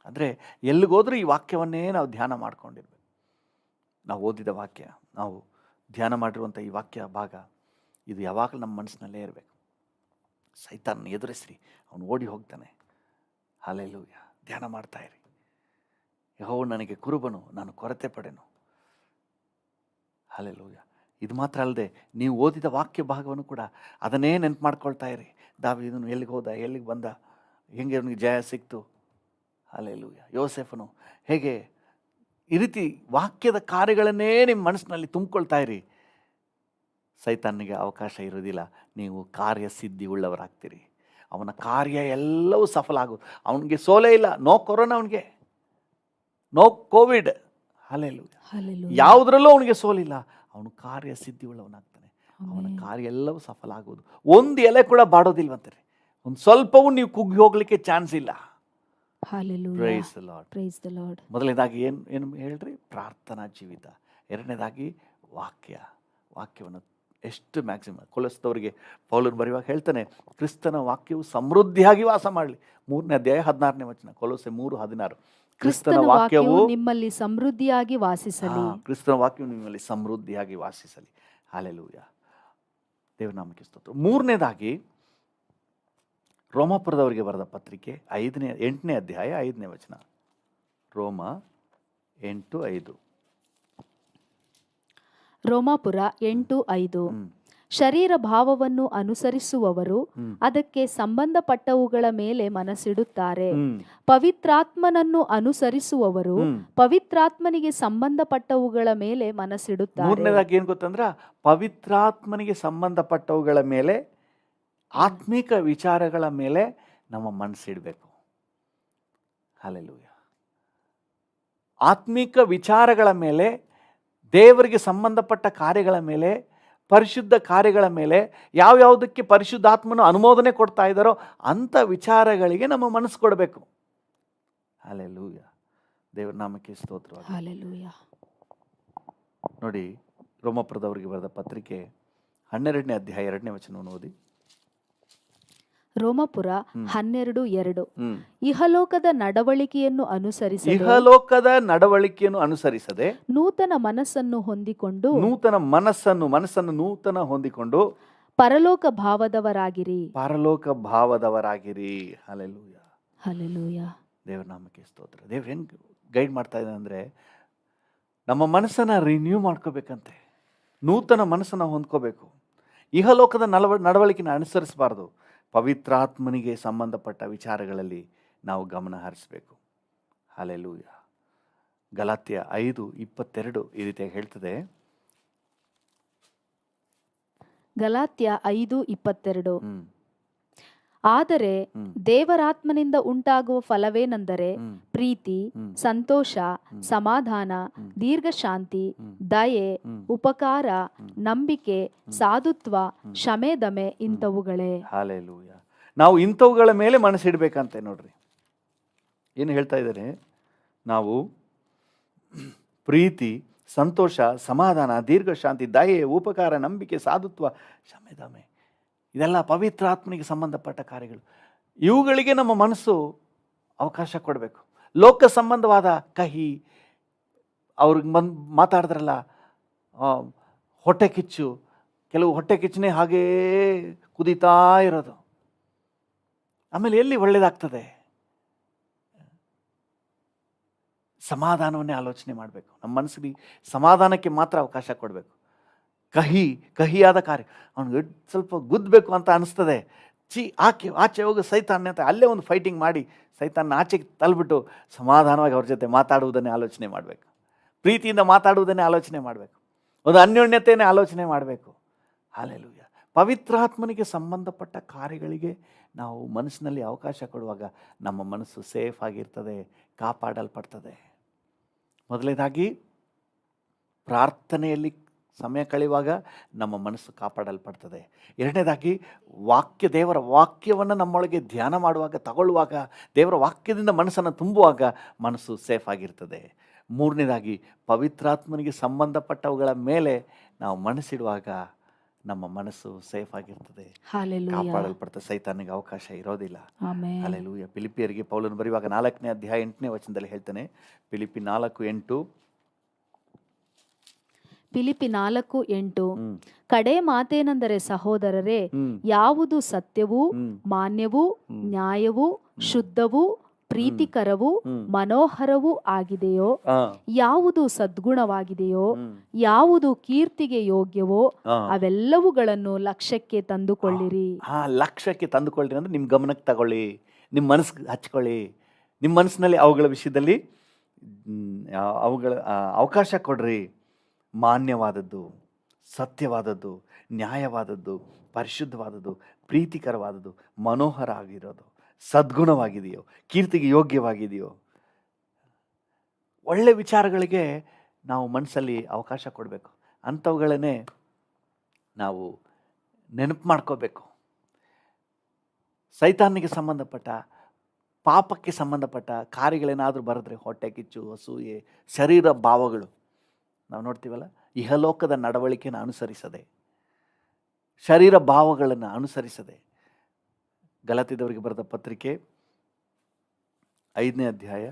ಅಂದರೆ ಎಲ್ಲಿಗೋದ್ರೂ ಈ ವಾಕ್ಯವನ್ನೇ ನಾವು ಧ್ಯಾನ ಮಾಡ್ಕೊಂಡಿರ್ಬೇಕು. ನಾವು ಓದಿದ ವಾಕ್ಯ, ನಾವು ಧ್ಯಾನ ಮಾಡಿರುವಂಥ ಈ ವಾಕ್ಯ ಭಾಗ, ಇದು ಯಾವಾಗಲೂ ನಮ್ಮ ಮನಸ್ಸಿನಲ್ಲೇ ಇರಬೇಕು. ಸೈತಾನನ ಎದುರಿಸ್ರಿ, ಅವನು ಓಡಿ ಹೋಗ್ತಾನೆ. ಹಲ್ಲೆಲೂಯಾ. ಧ್ಯಾನ ಮಾಡ್ತಾ ಇರಿ. ಯೆಹೋವನು ನನಗೆ ಕುರುಬನು, ನಾನು ಕೊರತೆ ಪಡೆನು. ಹಲ್ಲೆಲೂಯಾ. ಇದು ಮಾತ್ರ ಅಲ್ಲದೆ ನೀವು ಓದಿದ ವಾಕ್ಯ ಭಾಗವನ್ನು ಕೂಡ ಅದನ್ನೇ ನೆನಪು ಮಾಡ್ಕೊಳ್ತಾ ಇರಿ. ದಾವೀದನು ಎಲ್ಲಿಗೆ ಹೋದ, ಎಲ್ಲಿಗೆ ಬಂದ, ಹೆಂಗೆ ಅವನಿಗೆ ಜಯ ಸಿಕ್ತು. ಹಲ್ಲೆಲೂಯಾ. ಯೋಸೇಫನು ಹೇಗೆ, ಈ ರೀತಿ ವಾಕ್ಯದ ಕಾರ್ಯಗಳನ್ನೇ ನಿಮ್ಮ ಮನಸ್ಸಿನಲ್ಲಿ ತುಂಬಿಕೊಳ್ತಾ ಇರಿ. ಸೈತಾನಿಗೆ ಅವಕಾಶ ಇರೋದಿಲ್ಲ. ನೀವು ಕಾರ್ಯಸಿದ್ಧಿ ಉಳ್ಳವರಾಗ್ತೀರಿ. ಅವನ ಕಾರ್ಯ ಎಲ್ಲವೂ ಸಫಲ ಆಗೋದು. ಅವನಿಗೆ ಸೋಲೇ ಇಲ್ಲ. ನೋ ಕೊರೋನಾ, ಅವನಿಗೆ ನೋ ಕೋವಿಡ್. ಹಲ್ಲೆಲೂಯಾ. ಯಾವುದರಲ್ಲೂ ಅವನಿಗೆ ಸೋಲಿಲ್ಲ. ಅವನು ಕಾರ್ಯಸಿದ್ಧಿ ಉಳ್ಳವನಾಗ್ತಾನೆ. ಅವನ ಕಾರ್ಯ ಎಲ್ಲವೂ ಸಫಲ ಆಗೋದು. ಒಂದು ಎಲೆ ಕೂಡ ಬಾಡೋದಿಲ್ವಂತಾರೆ. ಒಂದು ಸ್ವಲ್ಪವೂ ನೀವು ಕುಗ್ಗಿ ಹೋಗ್ಲಿಕ್ಕೆ ಚಾನ್ಸ್ ಇಲ್ಲ. Praise the Lord. Praise the Lord. ಮೊದಲನೇದಾಗಿ ಏನು ಹೇಳ್ರಿ? ಪ್ರಾರ್ಥನಾ ಜೀವಿತ. ಎರಡನೇದಾಗಿ ವಾಕ್ಯ. ವಾಕ್ಯವನ್ನು ಎಷ್ಟು ಮ್ಯಾಕ್ಸಿಮಮ್. ಕೊಲೊಸ್ದವರಿಗೆ ಪೌಲರು ಬರೆಯುವಾಗ ಹೇಳ್ತಾನೆ, ಕ್ರಿಸ್ತನ ವಾಕ್ಯವು ಸಮೃದ್ಧಿಯಾಗಿ ವಾಸ ಮಾಡಲಿ. 3ನೇ ಅಧ್ಯಾಯ 16ನೇ ವಚನ, ಕೊಲೊಸೆ 3:16. ಕ್ರಿಸ್ತನ ವಾಕ್ಯವು ನಿಮ್ಮಲ್ಲಿ ಸಮೃದ್ಧಿಯಾಗಿ ವಾಸಿಸಲಿ. ಕ್ರಿಸ್ತನ ವಾಕ್ಯವು ನಿಮ್ಮಲ್ಲಿ ಸಮೃದ್ಧಿಯಾಗಿ ವಾಸಿಸಲಿ. ಹಲ್ಲೆಲೂಯಾ, ದೇವರ ನಾಮಕ್ಕೆ ಸ್ತೋತ್ರ. 3ನೇದಾಗಿ ರೋಮಾಪುರದವರಿಗೆ ಬರೆದ ಪತ್ರಿಕೆ 8ನೇ ಅಧ್ಯಾಯ 5ನೇ ವಚನ. ರೋಮ 8:5. ರೋಮಾಪುರ 8:5. ಶರೀರ ಭಾವವನ್ನು ಅನುಸರಿಸುವವರು ಅದಕ್ಕೆ ಸಂಬಂಧಪಟ್ಟವುಗಳ ಮೇಲೆ ಮನಸ್ಸಿಡುತ್ತಾರೆ. ಪವಿತ್ರಾತ್ಮನನ್ನು ಅನುಸರಿಸುವವರು ಪವಿತ್ರಾತ್ಮನಿಗೆ ಸಂಬಂಧಪಟ್ಟವುಗಳ ಮೇಲೆ ಮನಸ್ಸಿಡುತ್ತಾರೆ. 3ನೇದಾಗಿ ಏನ್ ಗೊತ್ತಂದ್ರ, ಪವಿತ್ರಾತ್ಮನಿಗೆ ಸಂಬಂಧಪಟ್ಟವುಗಳ ಮೇಲೆ, ಆತ್ಮಿಕ ವಿಚಾರಗಳ ಮೇಲೆ ನಮ್ಮ ಮನಸ್ಸಿಡಬೇಕು. ಹಲ್ಲೆಲೂಯಾ. ಆತ್ಮಿಕ ವಿಚಾರಗಳ ಮೇಲೆ, ದೇವರಿಗೆ ಸಂಬಂಧಪಟ್ಟ ಕಾರ್ಯಗಳ ಮೇಲೆ, ಪರಿಶುದ್ಧ ಕಾರ್ಯಗಳ ಮೇಲೆ, ಯಾವ್ಯಾವುದಕ್ಕೆ ಪರಿಶುದ್ಧಾತ್ಮನು ಅನುಮೋದನೆ ಕೊಡ್ತಾ ಇದ್ದಾರೋ ಅಂಥ ವಿಚಾರಗಳಿಗೆ ನಮ್ಮ ಮನಸ್ಸು ಕೊಡಬೇಕು. ಹಲ್ಲೆಲೂಯಾ, ದೇವರ ನಾಮಕ್ಕೆ ಸ್ತೋತ್ರವಾಗಲಿ. ಹಲ್ಲೆಲೂಯಾ. ನೋಡಿ, ರೋಮಾಪುರದವರಿಗೆ ಬರೆದ ಪತ್ರಿಕೆ 12ನೇ ಅಧ್ಯಾಯ 2ನೇ ವಚನವನ್ನು ಓದಿ. ರೋಮಾಪುರ 12:2. ಇಹಲೋಕದ ನಡವಳಿಕೆಯನ್ನು ಅನುಸರಿಸದೆ ನೂತನ ಮನಸ್ಸನ್ನು ಹೊಂದಿಕೊಂಡು ಪರಲೋಕ ಭಾವದವರಾಗಿರಿ. Hallelujah, hallelujah. ದೇವರ ನಾಮಕ್ಕೆ ಸ್ತೋತ್ರ. ದೇವ್ರು ಹೆಂಗ್ ಗೈಡ್ ಮಾಡ್ತಾ ಇದ್ದಾರೆ ಅಂದ್ರೆ, ನಮ್ಮ ಮನಸ್ಸನ್ನ ರಿನ್ಯೂ ಮಾಡ್ಕೋಬೇಕಂತೆ, ನೂತನ ಮನಸ್ಸನ್ನ ಹೊಂದ್ಕೋಬೇಕು. ಇಹಲೋಕದ ನಡವಳಿಕೆನ ಅನುಸರಿಸಬಾರ್ದು. ಪವಿತ್ರಾತ್ಮನಿಗೆ ಸಂಬಂಧಪಟ್ಟ ವಿಚಾರಗಳಲ್ಲಿ ನಾವು ಗಮನ ಹರಿಸಬೇಕು. ಹಲ್ಲೆಲೂಯಾ. ಗಲಾತ್ಯ 5:22 ಈ ರೀತಿಯಾಗಿ ಹೇಳ್ತದೆ. ಗಲಾತ್ಯ 5:22. ಆದರೆ ದೇವರಾತ್ಮನಿಂದ ಉಂಟಾಗುವ ಫಲವೇನೆಂದರೆ ಪ್ರೀತಿ, ಸಂತೋಷ, ಸಮಾಧಾನ, ದೀರ್ಘಶಾಂತಿ, ದಯೆ, ಉಪಕಾರ, ನಂಬಿಕೆ, ಸಾಧುತ್ವ, ಶಮೆದಮೆ ಇಂಥವುಗಳೇ. ಹಲ್ಲೆಲೂಯಾ. ನಾವು ಇಂಥವುಗಳ ಮೇಲೆ ಮನಸ್ಸಿಡ್ಬೇಕಂತೆ. ನೋಡ್ರಿ ಏನು ಹೇಳ್ತಾ ಇದ್ದಾರೆ, ನಾವು ಪ್ರೀತಿ, ಸಂತೋಷ, ಸಮಾಧಾನ, ದೀರ್ಘಶಾಂತಿ, ದಯೆ, ಉಪಕಾರ, ನಂಬಿಕೆ, ಸಾಧುತ್ವ, ಶಮೆದಮೆ, ಇದೆಲ್ಲ ಪವಿತ್ರಾತ್ಮನಿಗೆ ಸಂಬಂಧಪಟ್ಟ ಕಾರ್ಯಗಳು. ಇವುಗಳಿಗೆ ನಮ್ಮ ಮನಸ್ಸು ಅವಕಾಶ ಕೊಡಬೇಕು. ಲೋಕ ಸಂಬಂಧವಾದ ಕಹಿ, ಅವ್ರಿಗೆ ಮಾತಾಡಿದ್ರಲ್ಲ ಹೊಟ್ಟೆ ಕಿಚ್ಚು, ಕೆಲವು ಹೊಟ್ಟೆ ಕಿಚ್ಚನೇ ಹಾಗೇ ಕುದೀತಾ ಇರೋದು, ಆಮೇಲೆ ಎಲ್ಲಿ ಒಳ್ಳೇದಾಗ್ತದೆ? ಸಮಾಧಾನವನ್ನೇ ಆಲೋಚನೆ ಮಾಡಬೇಕು. ನಮ್ಮ ಮನಸ್ಸಿಗೆ ಸಮಾಧಾನಕ್ಕೆ ಮಾತ್ರ ಅವಕಾಶ ಕೊಡಬೇಕು. ಕಹಿಯಾದ ಕಾರ್ಯ, ಅವ್ನಿಗೆ ಸ್ವಲ್ಪ ಗುದ್ದಬೇಕು ಅಂತ ಅನಿಸ್ತದೆ, ಆಚೆ ಹೋಗಿ ಸೈತಾನ್ಯ ಅಂತ ಅಲ್ಲೇ ಒಂದು ಫೈಟಿಂಗ್ ಮಾಡಿ ಸೈತಾನ್ನ ಆಚೆಗೆ ತಳ್ಳಿಬಿಟ್ಟು ಸಮಾಧಾನವಾಗಿ ಅವ್ರ ಜೊತೆ ಮಾತಾಡುವುದನ್ನೇ ಆಲೋಚನೆ ಮಾಡಬೇಕು. ಪ್ರೀತಿಯಿಂದ ಮಾತಾಡುವುದನ್ನೇ ಆಲೋಚನೆ ಮಾಡಬೇಕು. ಒಂದು ಅನ್ಯೋನ್ಯತೆಯನ್ನೇ ಆಲೋಚನೆ ಮಾಡಬೇಕು. ಹಲ್ಲೆಲೂಯಾ. ಪವಿತ್ರಾತ್ಮನಿಗೆ ಸಂಬಂಧಪಟ್ಟ ಕಾರ್ಯಗಳಿಗೆ ನಾವು ಮನಸ್ಸಿನಲ್ಲಿ ಅವಕಾಶ ಕೊಡುವಾಗ ನಮ್ಮ ಮನಸ್ಸು ಸೇಫ್ ಆಗಿರ್ತದೆ, ಕಾಪಾಡಲ್ಪಡ್ತದೆ. ಮೊದಲನೇದಾಗಿ ಪ್ರಾರ್ಥನೆಯಲ್ಲಿ ಸಮಯ ಕಳೆಯುವಾಗ ನಮ್ಮ ಮನಸ್ಸು ಕಾಪಾಡಲ್ಪಡ್ತದೆ. ಎರಡನೇದಾಗಿ ದೇವರ ವಾಕ್ಯವನ್ನು ನಮ್ಮೊಳಗೆ ಧ್ಯಾನ ಮಾಡುವಾಗ, ತಗೊಳ್ಳುವಾಗ, ದೇವರ ವಾಕ್ಯದಿಂದ ಮನಸ್ಸನ್ನು ತುಂಬುವಾಗ ಮನಸ್ಸು ಸೇಫ್ ಆಗಿರ್ತದೆ. ಮೂರನೇದಾಗಿ ಪವಿತ್ರಾತ್ಮನಿಗೆ ಸಂಬಂಧಪಟ್ಟವುಗಳ ಮೇಲೆ ನಾವು ಮನಸ್ಸಿಡುವಾಗ ನಮ್ಮ ಮನಸ್ಸು ಸೇಫ್ ಆಗಿರ್ತದೆ, ಕಾಪಾಡಲ್ಪಡ್ತದೆ, ಸೈತಾನಿಗೆ ಅವಕಾಶ ಇರೋದಿಲ್ಲ. ಹಲ್ಲೆಲೂಯಾ. ಫಿಲಿಪಿಯರಿಗೆ ಪೌಲನು ಬರೆಯುವಾಗ 4ನೇ ಅಧ್ಯಾಯ 8ನೇ ವಚನದಲ್ಲಿ ಹೇಳ್ತಾನೆ. ಫಿಲಿಪಿ 4:8. ಫಿಲಿಪಿ 4:8. ಕಡೆ ಮಾತೇನೆಂದರೆ ಸಹೋದರರೇ, ಯಾವುದು ಸತ್ಯವೂ ಮಾನ್ಯವೂ ನ್ಯಾಯವೂ ಶುದ್ಧವೂ ಪ್ರೀತಿಕರವೂ ಮನೋಹರವೂ ಆಗಿದೆಯೋ, ಯಾವುದು ಸದ್ಗುಣವಾಗಿದೆಯೋ, ಯಾವುದು ಕೀರ್ತಿಗೆ ಯೋಗ್ಯವೋ ಅವೆಲ್ಲವುಗಳನ್ನು ಲಕ್ಷ್ಯಕ್ಕೆ ತಂದುಕೊಳ್ಳಿರಿ. ಲಕ್ಷ್ಯಕ್ಕೆ ತಂದುಕೊಳ್ಳಿರಿ ಅಂದ್ರೆ ನಿಮ್ಮ ಗಮನಕ್ಕೆ ತಗೊಳ್ಳಿ, ನಿಮ್ಮ ಮನಸ್ಸಿಗೆ ಹಚ್ಕೊಳ್ಳಿ, ನಿಮ್ಮ ಮನಸ್ಸಿನಲ್ಲಿ ಅವುಗಳ ವಿಷಯದಲ್ಲಿ ಅವುಗಳ ಅವಕಾಶ ಕೊಡ್ರಿ. ಮಾನ್ಯವಾದದ್ದು, ಸತ್ಯವಾದದ್ದು, ನ್ಯಾಯವಾದದ್ದು, ಪರಿಶುದ್ಧವಾದದ್ದು, ಪ್ರೀತಿಕರವಾದದ್ದು, ಮನೋಹರ ಆಗಿರೋದು, ಸದ್ಗುಣವಾಗಿದೆಯೋ, ಕೀರ್ತಿಗೆ ಯೋಗ್ಯವಾಗಿದೆಯೋ, ಒಳ್ಳೆ ವಿಚಾರಗಳಿಗೆ ನಾವು ಮನಸ್ಸಲ್ಲಿ ಅವಕಾಶ ಕೊಡಬೇಕು. ಅಂಥವುಗಳನ್ನೇ ನಾವು ನೆನಪು ಮಾಡ್ಕೋಬೇಕು. ಸೈತಾನಿಗೆ ಸಂಬಂಧಪಟ್ಟ, ಪಾಪಕ್ಕೆ ಸಂಬಂಧಪಟ್ಟ ಕಾರ್ಯಗಳೇನಾದರೂ ಬರೆದ್ರೆ, ಹೊಟ್ಟೆ ಕಿಚ್ಚು, ಅಸೂಯೆ, ಶರೀರ ಭಾವಗಳು, ನಾವು ನೋಡ್ತೀವಲ್ಲ, ಇಹಲೋಕದ ನಡವಳಿಕೆಯನ್ನು ಅನುಸರಿಸದೆ, ಶರೀರ ಭಾವಗಳನ್ನು ಅನುಸರಿಸದೆ. ಗಲಾತ್ಯದವರಿಗೆ ಬರೆದ ಪತ್ರಿಕೆ 5ನೇ ಅಧ್ಯಾಯ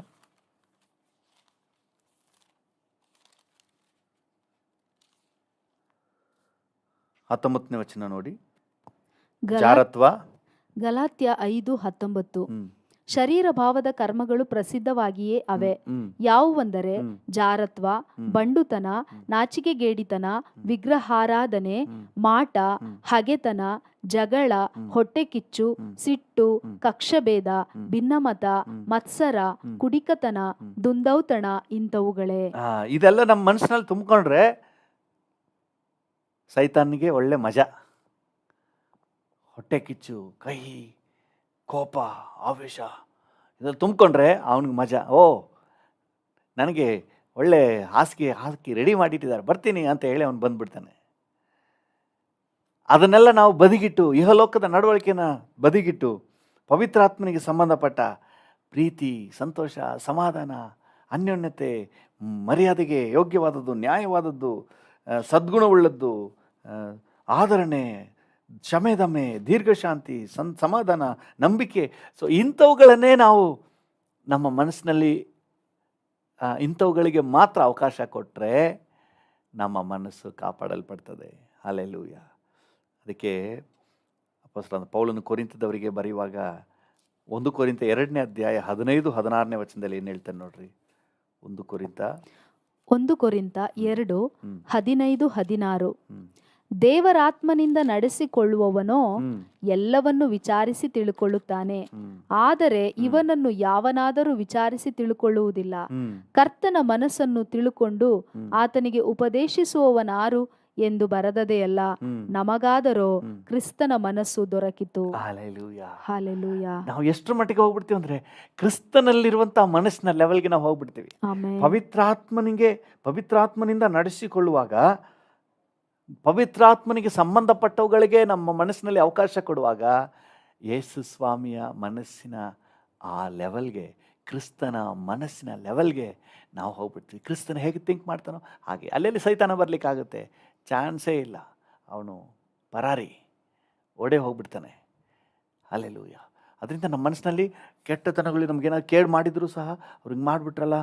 19ನೇ ವಚನ ನೋಡಿ. ಜಾರತ್ವ. ಗಲಾತ್ಯ 5:19. ಶರೀರ ಭಾವದ ಕರ್ಮಗಳು ಪ್ರಸಿದ್ಧವಾಗಿಯೇ ಅವೆ. ಯಾವುವೆಂದರೆ ಜಾರತ್ವ, ಬಂಡುತನ, ನಾಚಿಕೆಗೇಡಿತನ, ವಿಗ್ರಹಾರಾಧನೆ, ಮಾಟ, ಹಗೆತನ, ಜಗಳ, ಹೊಟ್ಟೆಕಿಚ್ಚು, ಸಿಟ್ಟು, ಕಕ್ಷಭೇದ, ಭಿನ್ನಮತ, ಮತ್ಸರ, ಕುಡಿಕತನ, ದುಂದೌತಣ ಇಂಥವುಗಳೇ. ಇದೆಲ್ಲ ನಮ್ಮ ಮನಸ್ಸಿನಲ್ಲಿ ತುಂಬಿಕೊಂಡ್ರೆ ಸೈತಾನಿಗೆ ಒಳ್ಳೆ ಮಜಾ. ಹೊಟ್ಟೆ ಕಿಚ್ಚು, ಕಹಿ, ಕೋಪ, ಆವೇಶ ಇದೆಲ್ಲ ತುಂಬಿಕೊಂಡ್ರೆ ಅವನಿಗೆ ಮಜಾ. ಓ, ನನಗೆ ಒಳ್ಳೆ ಹಾಸಿಗೆ ಹಾಕಿ ರೆಡಿ ಮಾಡಿಟ್ಟಿದ್ದಾರೆ, ಬರ್ತೀನಿ ಅಂತ ಹೇಳಿ ಅವನು ಬಂದ್ಬಿಡ್ತಾನೆ. ಅದನ್ನೆಲ್ಲ ನಾವು ಬದಿಗಿಟ್ಟು, ಇಹಲೋಕದ ನಡವಳಿಕೆನ ಬದಿಗಿಟ್ಟು, ಪವಿತ್ರಾತ್ಮನಿಗೆ ಸಂಬಂಧಪಟ್ಟ ಪ್ರೀತಿ, ಸಂತೋಷ, ಸಮಾಧಾನ, ಅನ್ಯೋನ್ಯತೆ, ಮರ್ಯಾದೆಗೆ ಯೋಗ್ಯವಾದದ್ದು, ನ್ಯಾಯವಾದದ್ದು, ಸದ್ಗುಣವುಳ್ಳದ್ದು, ಆದರಣೆ, ಕ್ಷಮೆದಮೆ, ದೀರ್ಘಶಾಂತಿ, ಸಮಾಧಾನ, ನಂಬಿಕೆ. ಸೊ ಇಂಥವುಗಳನ್ನೇ ನಾವು ನಮ್ಮ ಮನಸ್ಸಿನಲ್ಲಿ ಇಂಥವುಗಳಿಗೆ ಮಾತ್ರ ಅವಕಾಶ ಕೊಟ್ಟರೆ ನಮ್ಮ ಮನಸ್ಸು ಕಾಪಾಡಲ್ಪಡ್ತದೆ. ಹಲ್ಲೆಲೂಯಾ. ಅದಕ್ಕೆ ಅಪೊಸ್ತಲನಾದ ಪೌಲನು ಕೊರಿಂಥದವರಿಗೆ ಬರೆಯುವಾಗ 1 ಕೊರಿಂಥ 2ನೇ ಅಧ್ಯಾಯ 15-16ನೇ ವಚನದಲ್ಲಿ ಏನು ಹೇಳ್ತಾನೆ ನೋಡ್ರಿ. 1 ಕೊರಿಂಥ 2:15-16. ದೇವರಾತ್ಮನಿಂದ ನಡೆಸಿಕೊಳ್ಳುವವನೋ ಎಲ್ಲವನ್ನು ವಿಚಾರಿಸಿ ತಿಳುಕೊಳ್ಳುತ್ತಾನೆ, ಆದರೆ ಇವನನ್ನು ಯಾವನಾದರೂ ವಿಚಾರಿಸಿ ತಿಳುಕೊಳ್ಳುವುದಿಲ್ಲ. ಕರ್ತನ ಮನಸ್ಸನ್ನು ತಿಳುಕೊಂಡು ಆತನಿಗೆ ಉಪದೇಶಿಸುವವನಾರು ಎಂದು ಬರೆದದೆಯಲ್ಲ, ನಮಗಾದರೋ ಕ್ರಿಸ್ತನ ಮನಸ್ಸು ದೊರಕಿತು. ಹಲ್ಲೆಲೂಯಾ. ನಾವು ಎಷ್ಟರ ಮಟ್ಟಿಗೆ ಹೋಗ್ಬಿಡ್ತೀವಿ ಅಂದ್ರೆ ಕ್ರಿಸ್ತನಲ್ಲಿರುವಂತಹ ಮನಸ್ಸಿನ ಲೆವೆಲ್ಗೆ ನಾವು ಹೋಗ್ಬಿಡ್ತೀವಿ. ಪವಿತ್ರಾತ್ಮನಿಂದ ನಡೆಸಿಕೊಳ್ಳುವಾಗ, ಪವಿತ್ರಾತ್ಮನಿಗೆ ಸಂಬಂಧಪಟ್ಟವುಗಳಿಗೆ ನಮ್ಮ ಮನಸ್ಸಿನಲ್ಲಿ ಅವಕಾಶ ಕೊಡುವಾಗ ಯೇಸು ಸ್ವಾಮಿಯ ಮನಸ್ಸಿನ ಆ ಲೆವೆಲ್ಗೆ, ಕ್ರಿಸ್ತನ ಮನಸ್ಸಿನ ಲೆವೆಲ್ಗೆ ನಾವು ಹೋಗ್ಬಿಡ್ತೀವಿ. ಕ್ರಿಸ್ತನ ಹೇಗೆ ಥಿಂಕ್ ಮಾಡ್ತಾನೋ ಹಾಗೆ. ಅಲ್ಲೆಲ್ಲಿ ಸೈತಾನ ಬರಲಿಕ್ಕಾಗುತ್ತೆ? ಚಾನ್ಸೇ ಇಲ್ಲ. ಅವನು ಪರಾರಿ, ಓಡೇ ಹೋಗ್ಬಿಡ್ತಾನೆ. ಹಲ್ಲೆಲೂಯಾ. ಅದರಿಂದ ನಮ್ಮ ಮನಸ್ಸಿನಲ್ಲಿ ಕೆಟ್ಟತನಗಳು ನಮಗೇನಾದ್ರು ಕೇಡು ಮಾಡಿದ್ರು ಸಹ, ಅವ್ರಿಗೆ ಮಾಡಿಬಿಟ್ರಲ್ಲ,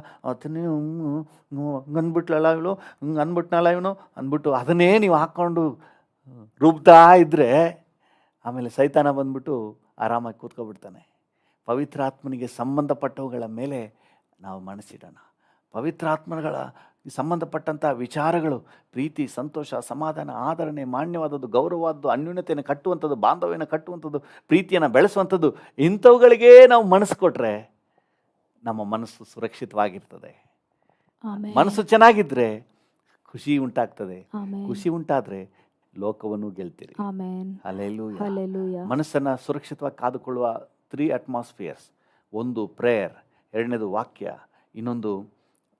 ಅಂದ್ಬಿಟ್ಲಲ್ಲ ಇವಳು, ಹಿಂಗೆ ಅಂದ್ಬಿಟ್ನಲ್ಲ ಇವನು ಅಂದ್ಬಿಟ್ಟು ಅದನ್ನೇ ನೀವು ಹಾಕ್ಕೊಂಡು ರುಬ್ತಾ ಇದ್ದರೆ ಆಮೇಲೆ ಸೈತಾನ ಬಂದ್ಬಿಟ್ಟು ಆರಾಮಾಗಿ ಕೂತ್ಕೊಬಿಡ್ತಾನೆ. ಪವಿತ್ರಾತ್ಮನಿಗೆ ಸಂಬಂಧಪಟ್ಟವುಗಳ ಮೇಲೆ ನಾವು ಮನಸ್ಸಿಡೋಣ. ಪವಿತ್ರಾತ್ಮಗಳ ಸಂಬಂಧಪಟ್ಟಂಥ ವಿಚಾರಗಳು, ಪ್ರೀತಿ, ಸಂತೋಷ, ಸಮಾಧಾನ, ಆದರಣೆ, ಮಾನ್ಯವಾದದ್ದು, ಗೌರವವಾದದ್ದು, ಅನ್ಯೂನ್ಯತೆಯನ್ನು ಕಟ್ಟುವಂಥದ್ದು, ಬಾಂಧವ್ಯನ ಕಟ್ಟುವಂಥದ್ದು, ಪ್ರೀತಿಯನ್ನು ಬೆಳೆಸುವಂಥದ್ದು, ಇಂಥವುಗಳಿಗೇ ನಾವು ಮನಸ್ಸು ಕೊಟ್ಟರೆ ನಮ್ಮ ಮನಸ್ಸು ಸುರಕ್ಷಿತವಾಗಿರ್ತದೆ. ಮನಸ್ಸು ಚೆನ್ನಾಗಿದ್ದರೆ ಖುಷಿ ಉಂಟಾಗ್ತದೆ. ಖುಷಿ ಉಂಟಾದರೆ ಲೋಕವನ್ನು ಗೆಲ್ತೀರಿ. ಹಲ್ಲೆಲೂಯಾ. ಮನಸ್ಸನ್ನು ಸುರಕ್ಷಿತವಾಗಿ ಕಾದುಕೊಳ್ಳುವ 3 ಅಟ್ಮಾಸ್ಫಿಯರ್ಸ್. 1 ಪ್ರೇಯರ್, 2ನೇದು ವಾಕ್ಯ, ಇನ್ನೊಂದು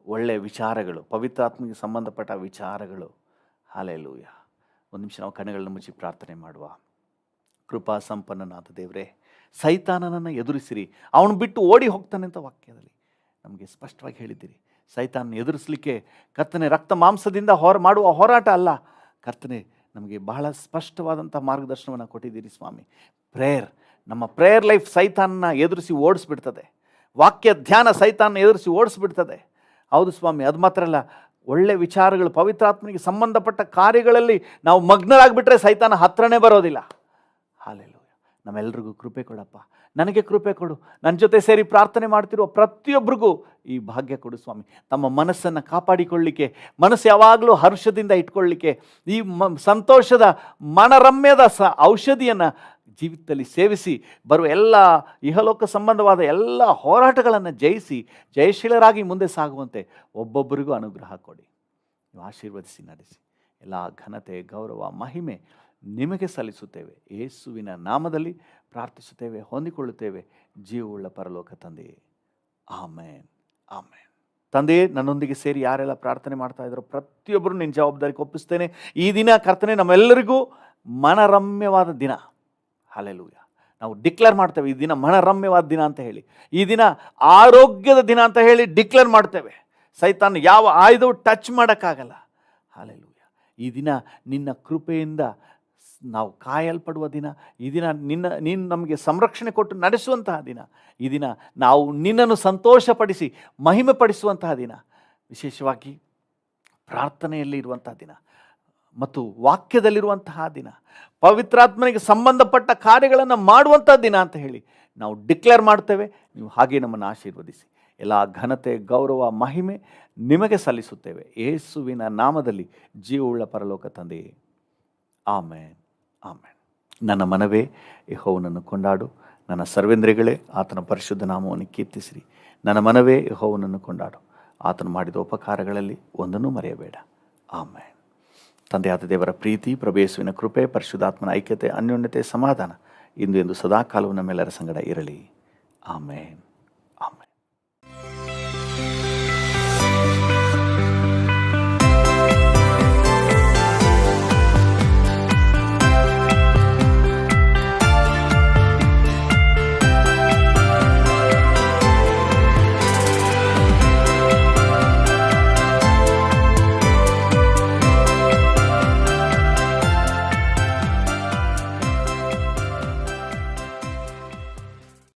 ಒಳ್ಳೆಯ ವಿಚಾರಗಳು, ಪವಿತ್ರಾತ್ಮನಿಗೆ ಸಂಬಂಧಪಟ್ಟ ವಿಚಾರಗಳು. ಹಲ್ಲೆಲೂಯಾ. 1 ನಿಮಿಷ ನಾವು ಕಣ್ಣುಗಳನ್ನು ಮುಚ್ಚಿ ಪ್ರಾರ್ಥನೆ ಮಾಡುವ. ಕೃಪಾ ಸಂಪನ್ನನಾದ ದೇವರೇ, ಸೈತಾನನನ್ನು ಎದುರಿಸಿರಿ, ಅವನು ಬಿಟ್ಟು ಓಡಿ ಹೋಗ್ತಾನೆ ಅಂತ ವಾಕ್ಯದಲ್ಲಿ ನಮಗೆ ಸ್ಪಷ್ಟವಾಗಿ ಹೇಳಿದ್ದೀರಿ. ಸೈತಾನನ ಎದುರಿಸಲಿಕ್ಕೆ ಕರ್ತನೆ ರಕ್ತ ಮಾಂಸದಿಂದ ಮಾಡುವ ಹೋರಾಟ ಅಲ್ಲ, ಕರ್ತನೆ ನಮಗೆ ಬಹಳ ಸ್ಪಷ್ಟವಾದಂಥ ಮಾರ್ಗದರ್ಶನವನ್ನು ಕೊಟ್ಟಿದ್ದೀರಿ ಸ್ವಾಮಿ. ಪ್ರೇಯರ್, ನಮ್ಮ ಪ್ರೇಯರ್ ಲೈಫ್ ಸೈತಾನನ ಎದುರಿಸಿ ಓಡಿಸ್ಬಿಡ್ತದೆ. ವಾಕ್ಯ ಧ್ಯಾನ ಸೈತಾನನ ಎದುರಿಸಿ ಓಡಿಸ್ಬಿಡ್ತದೆ. ಹೌದು ಸ್ವಾಮಿ. ಅದು ಮಾತ್ರ ಅಲ್ಲ, ಒಳ್ಳೆ ವಿಚಾರಗಳು, ಪವಿತ್ರಾತ್ಮನಿಗೆ ಸಂಬಂಧಪಟ್ಟ ಕಾರ್ಯಗಳಲ್ಲಿ ನಾವು ಮಗ್ನರಾಗ್ಬಿಟ್ರೆ ಸೈತಾನ ಹತ್ರನೇ ಬರೋದಿಲ್ಲ. ಹಲ್ಲೆಲೂಯಾ. ನಮ್ಮೆಲ್ರಿಗೂ ಕೃಪೆ ಕೊಡಪ್ಪ, ನನಗೆ ಕೃಪೆ ಕೊಡು. ನನ್ನ ಜೊತೆ ಸೇರಿ ಪ್ರಾರ್ಥನೆ ಮಾಡ್ತಿರುವ ಪ್ರತಿಯೊಬ್ಬರಿಗೂ ಈ ಭಾಗ್ಯ ಕೊಡು ಸ್ವಾಮಿ. ತಮ್ಮ ಮನಸ್ಸನ್ನು ಕಾಪಾಡಿಕೊಳ್ಳಲಿಕ್ಕೆ, ಮನಸ್ಸು ಯಾವಾಗಲೂ ಹರ್ಷದಿಂದ ಇಟ್ಕೊಳ್ಳಿಕ್ಕೆ, ಈ ಸಂತೋಷದ ಮನರಮ್ಯದ ಔಷಧಿಯನ್ನು ಜೀವಿತದಲ್ಲಿ ಸೇವಿಸಿ ಬರುವ ಎಲ್ಲ ಇಹಲೋಕ ಸಂಬಂಧವಾದ ಎಲ್ಲ ಹೋರಾಟಗಳನ್ನು ಜಯಿಸಿ ಜಯಶೀಲರಾಗಿ ಮುಂದೆ ಸಾಗುವಂತೆ ಒಬ್ಬೊಬ್ಬರಿಗೂ ಅನುಗ್ರಹ ಕೊಡಿ. ನೀವು ಆಶೀರ್ವದಿಸಿ ನಡೆಸಿ. ಎಲ್ಲ ಘನತೆ, ಗೌರವ, ಮಹಿಮೆ ನಿಮಗೆ ಸಲ್ಲಿಸುತ್ತೇವೆ. ಯೇಸುವಿನ ನಾಮದಲ್ಲಿ ಪ್ರಾರ್ಥಿಸುತ್ತೇವೆ, ಹೊಂದಿಕೊಳ್ಳುತ್ತೇವೆ ಜೀವವುಳ್ಳ ಪರಲೋಕ ತಂದೆಯೇ. ಆಮೇನ್, ಆಮೇನ್. ತಂದೆಯೇ, ನನ್ನೊಂದಿಗೆ ಸೇರಿ ಯಾರೆಲ್ಲ ಪ್ರಾರ್ಥನೆ ಮಾಡ್ತಾ ಇದ್ದಾರೋ ಪ್ರತಿಯೊಬ್ಬರು ನಿನ್ನ ಜವಾಬ್ದಾರಿಗೆ ಒಪ್ಪಿಸ್ತೇನೆ. ಈ ದಿನ ಕರ್ತನೆ ನಮ್ಮೆಲ್ಲರಿಗೂ ಮನರಮ್ಯವಾದ ದಿನ. ಹಲ್ಲೆಲೂಯಾ. ನಾವು ಡಿಕ್ಲೇರ್ ಮಾಡ್ತೇವೆ ಈ ದಿನ ಮನರಮ್ಯವಾದ ದಿನ ಅಂತ ಹೇಳಿ, ಈ ದಿನ ಆರೋಗ್ಯದ ದಿನ ಅಂತ ಹೇಳಿ ಡಿಕ್ಲೇರ್ ಮಾಡ್ತೇವೆ. ಸೈತಾನ್ ಯಾವ ಆಯುಧವು ಟಚ್ ಮಾಡೋಕ್ಕಾಗಲ್ಲ. ಹಾಲೆಲೂಯ. ಈ ದಿನ ನಿನ್ನ ಕೃಪೆಯಿಂದ ನಾವು ಕಾಯಲ್ಪಡುವ ದಿನ. ಈ ದಿನ ನೀನು ನಮಗೆ ಸಂರಕ್ಷಣೆ ಕೊಟ್ಟು ನಡೆಸುವಂತಹ ದಿನ. ಈ ದಿನ ನಾವು ನಿನ್ನನ್ನು ಸಂತೋಷಪಡಿಸಿ ಮಹಿಮೆ ಪಡಿಸುವಂತಹ ದಿನ. ವಿಶೇಷವಾಗಿ ಪ್ರಾರ್ಥನೆಯಲ್ಲಿ ಇರುವಂತಹ ದಿನ ಮತ್ತು ವಾಕ್ಯದಲ್ಲಿರುವಂತಹ ದಿನ, ಪವಿತ್ರಾತ್ಮನಿಗೆ ಸಂಬಂಧಪಟ್ಟ ಕಾರ್ಯಗಳನ್ನು ಮಾಡುವಂಥ ದಿನ ಅಂತ ಹೇಳಿ ನಾವು ಡಿಕ್ಲೇರ್ ಮಾಡ್ತೇವೆ. ನೀವು ಹಾಗೆ ನಮ್ಮನ್ನು ಆಶೀರ್ವದಿಸಿ. ಎಲ್ಲ ಘನತೆ, ಗೌರವ, ಮಹಿಮೆ ನಿಮಗೆ ಸಲ್ಲಿಸುತ್ತೇವೆ ಯೇಸುವಿನ ನಾಮದಲ್ಲಿ, ಜೀವವುಳ್ಳ ಪರಲೋಕ ತಂದೆಯೇ, ಆಮೇನ್, ಆಮೇನ್. ನನ್ನ ಮನವೇ ಯೆಹೋವನನ್ನು ಕೊಂಡಾಡು, ನನ್ನ ಸರ್ವೇಂದ್ರಿಯಗಳೇ ಆತನ ಪರಿಶುದ್ಧ ನಾಮವನ್ನು ಕೀರ್ತಿಸಿರಿ. ನನ್ನ ಮನವೇ ಯೆಹೋವನನ್ನು ಕೊಂಡಾಡು, ಆತನು ಮಾಡಿದ ಉಪಕಾರಗಳಲ್ಲಿ ಒಂದನ್ನೂ ಮರೆಯಬೇಡ. ಆಮೇನ್. ತಂದೆಯಾದ ದೇವರ ಪ್ರೀತಿ, ಪ್ರಭು ಯೇಸುವಿನ ಕೃಪೆ, ಪರಿಶುದ್ಧಾತ್ಮನ ಐಕ್ಯತೆ, ಅನ್ಯೋನ್ಯತೆ, ಸಮಾಧಾನ ಇಂದು ಎಂದು ಸದಾಕಾಲವು ನಮ್ಮೆಲ್ಲರ ಸಂಗಡ ಇರಲಿ. ಆಮೇನ್.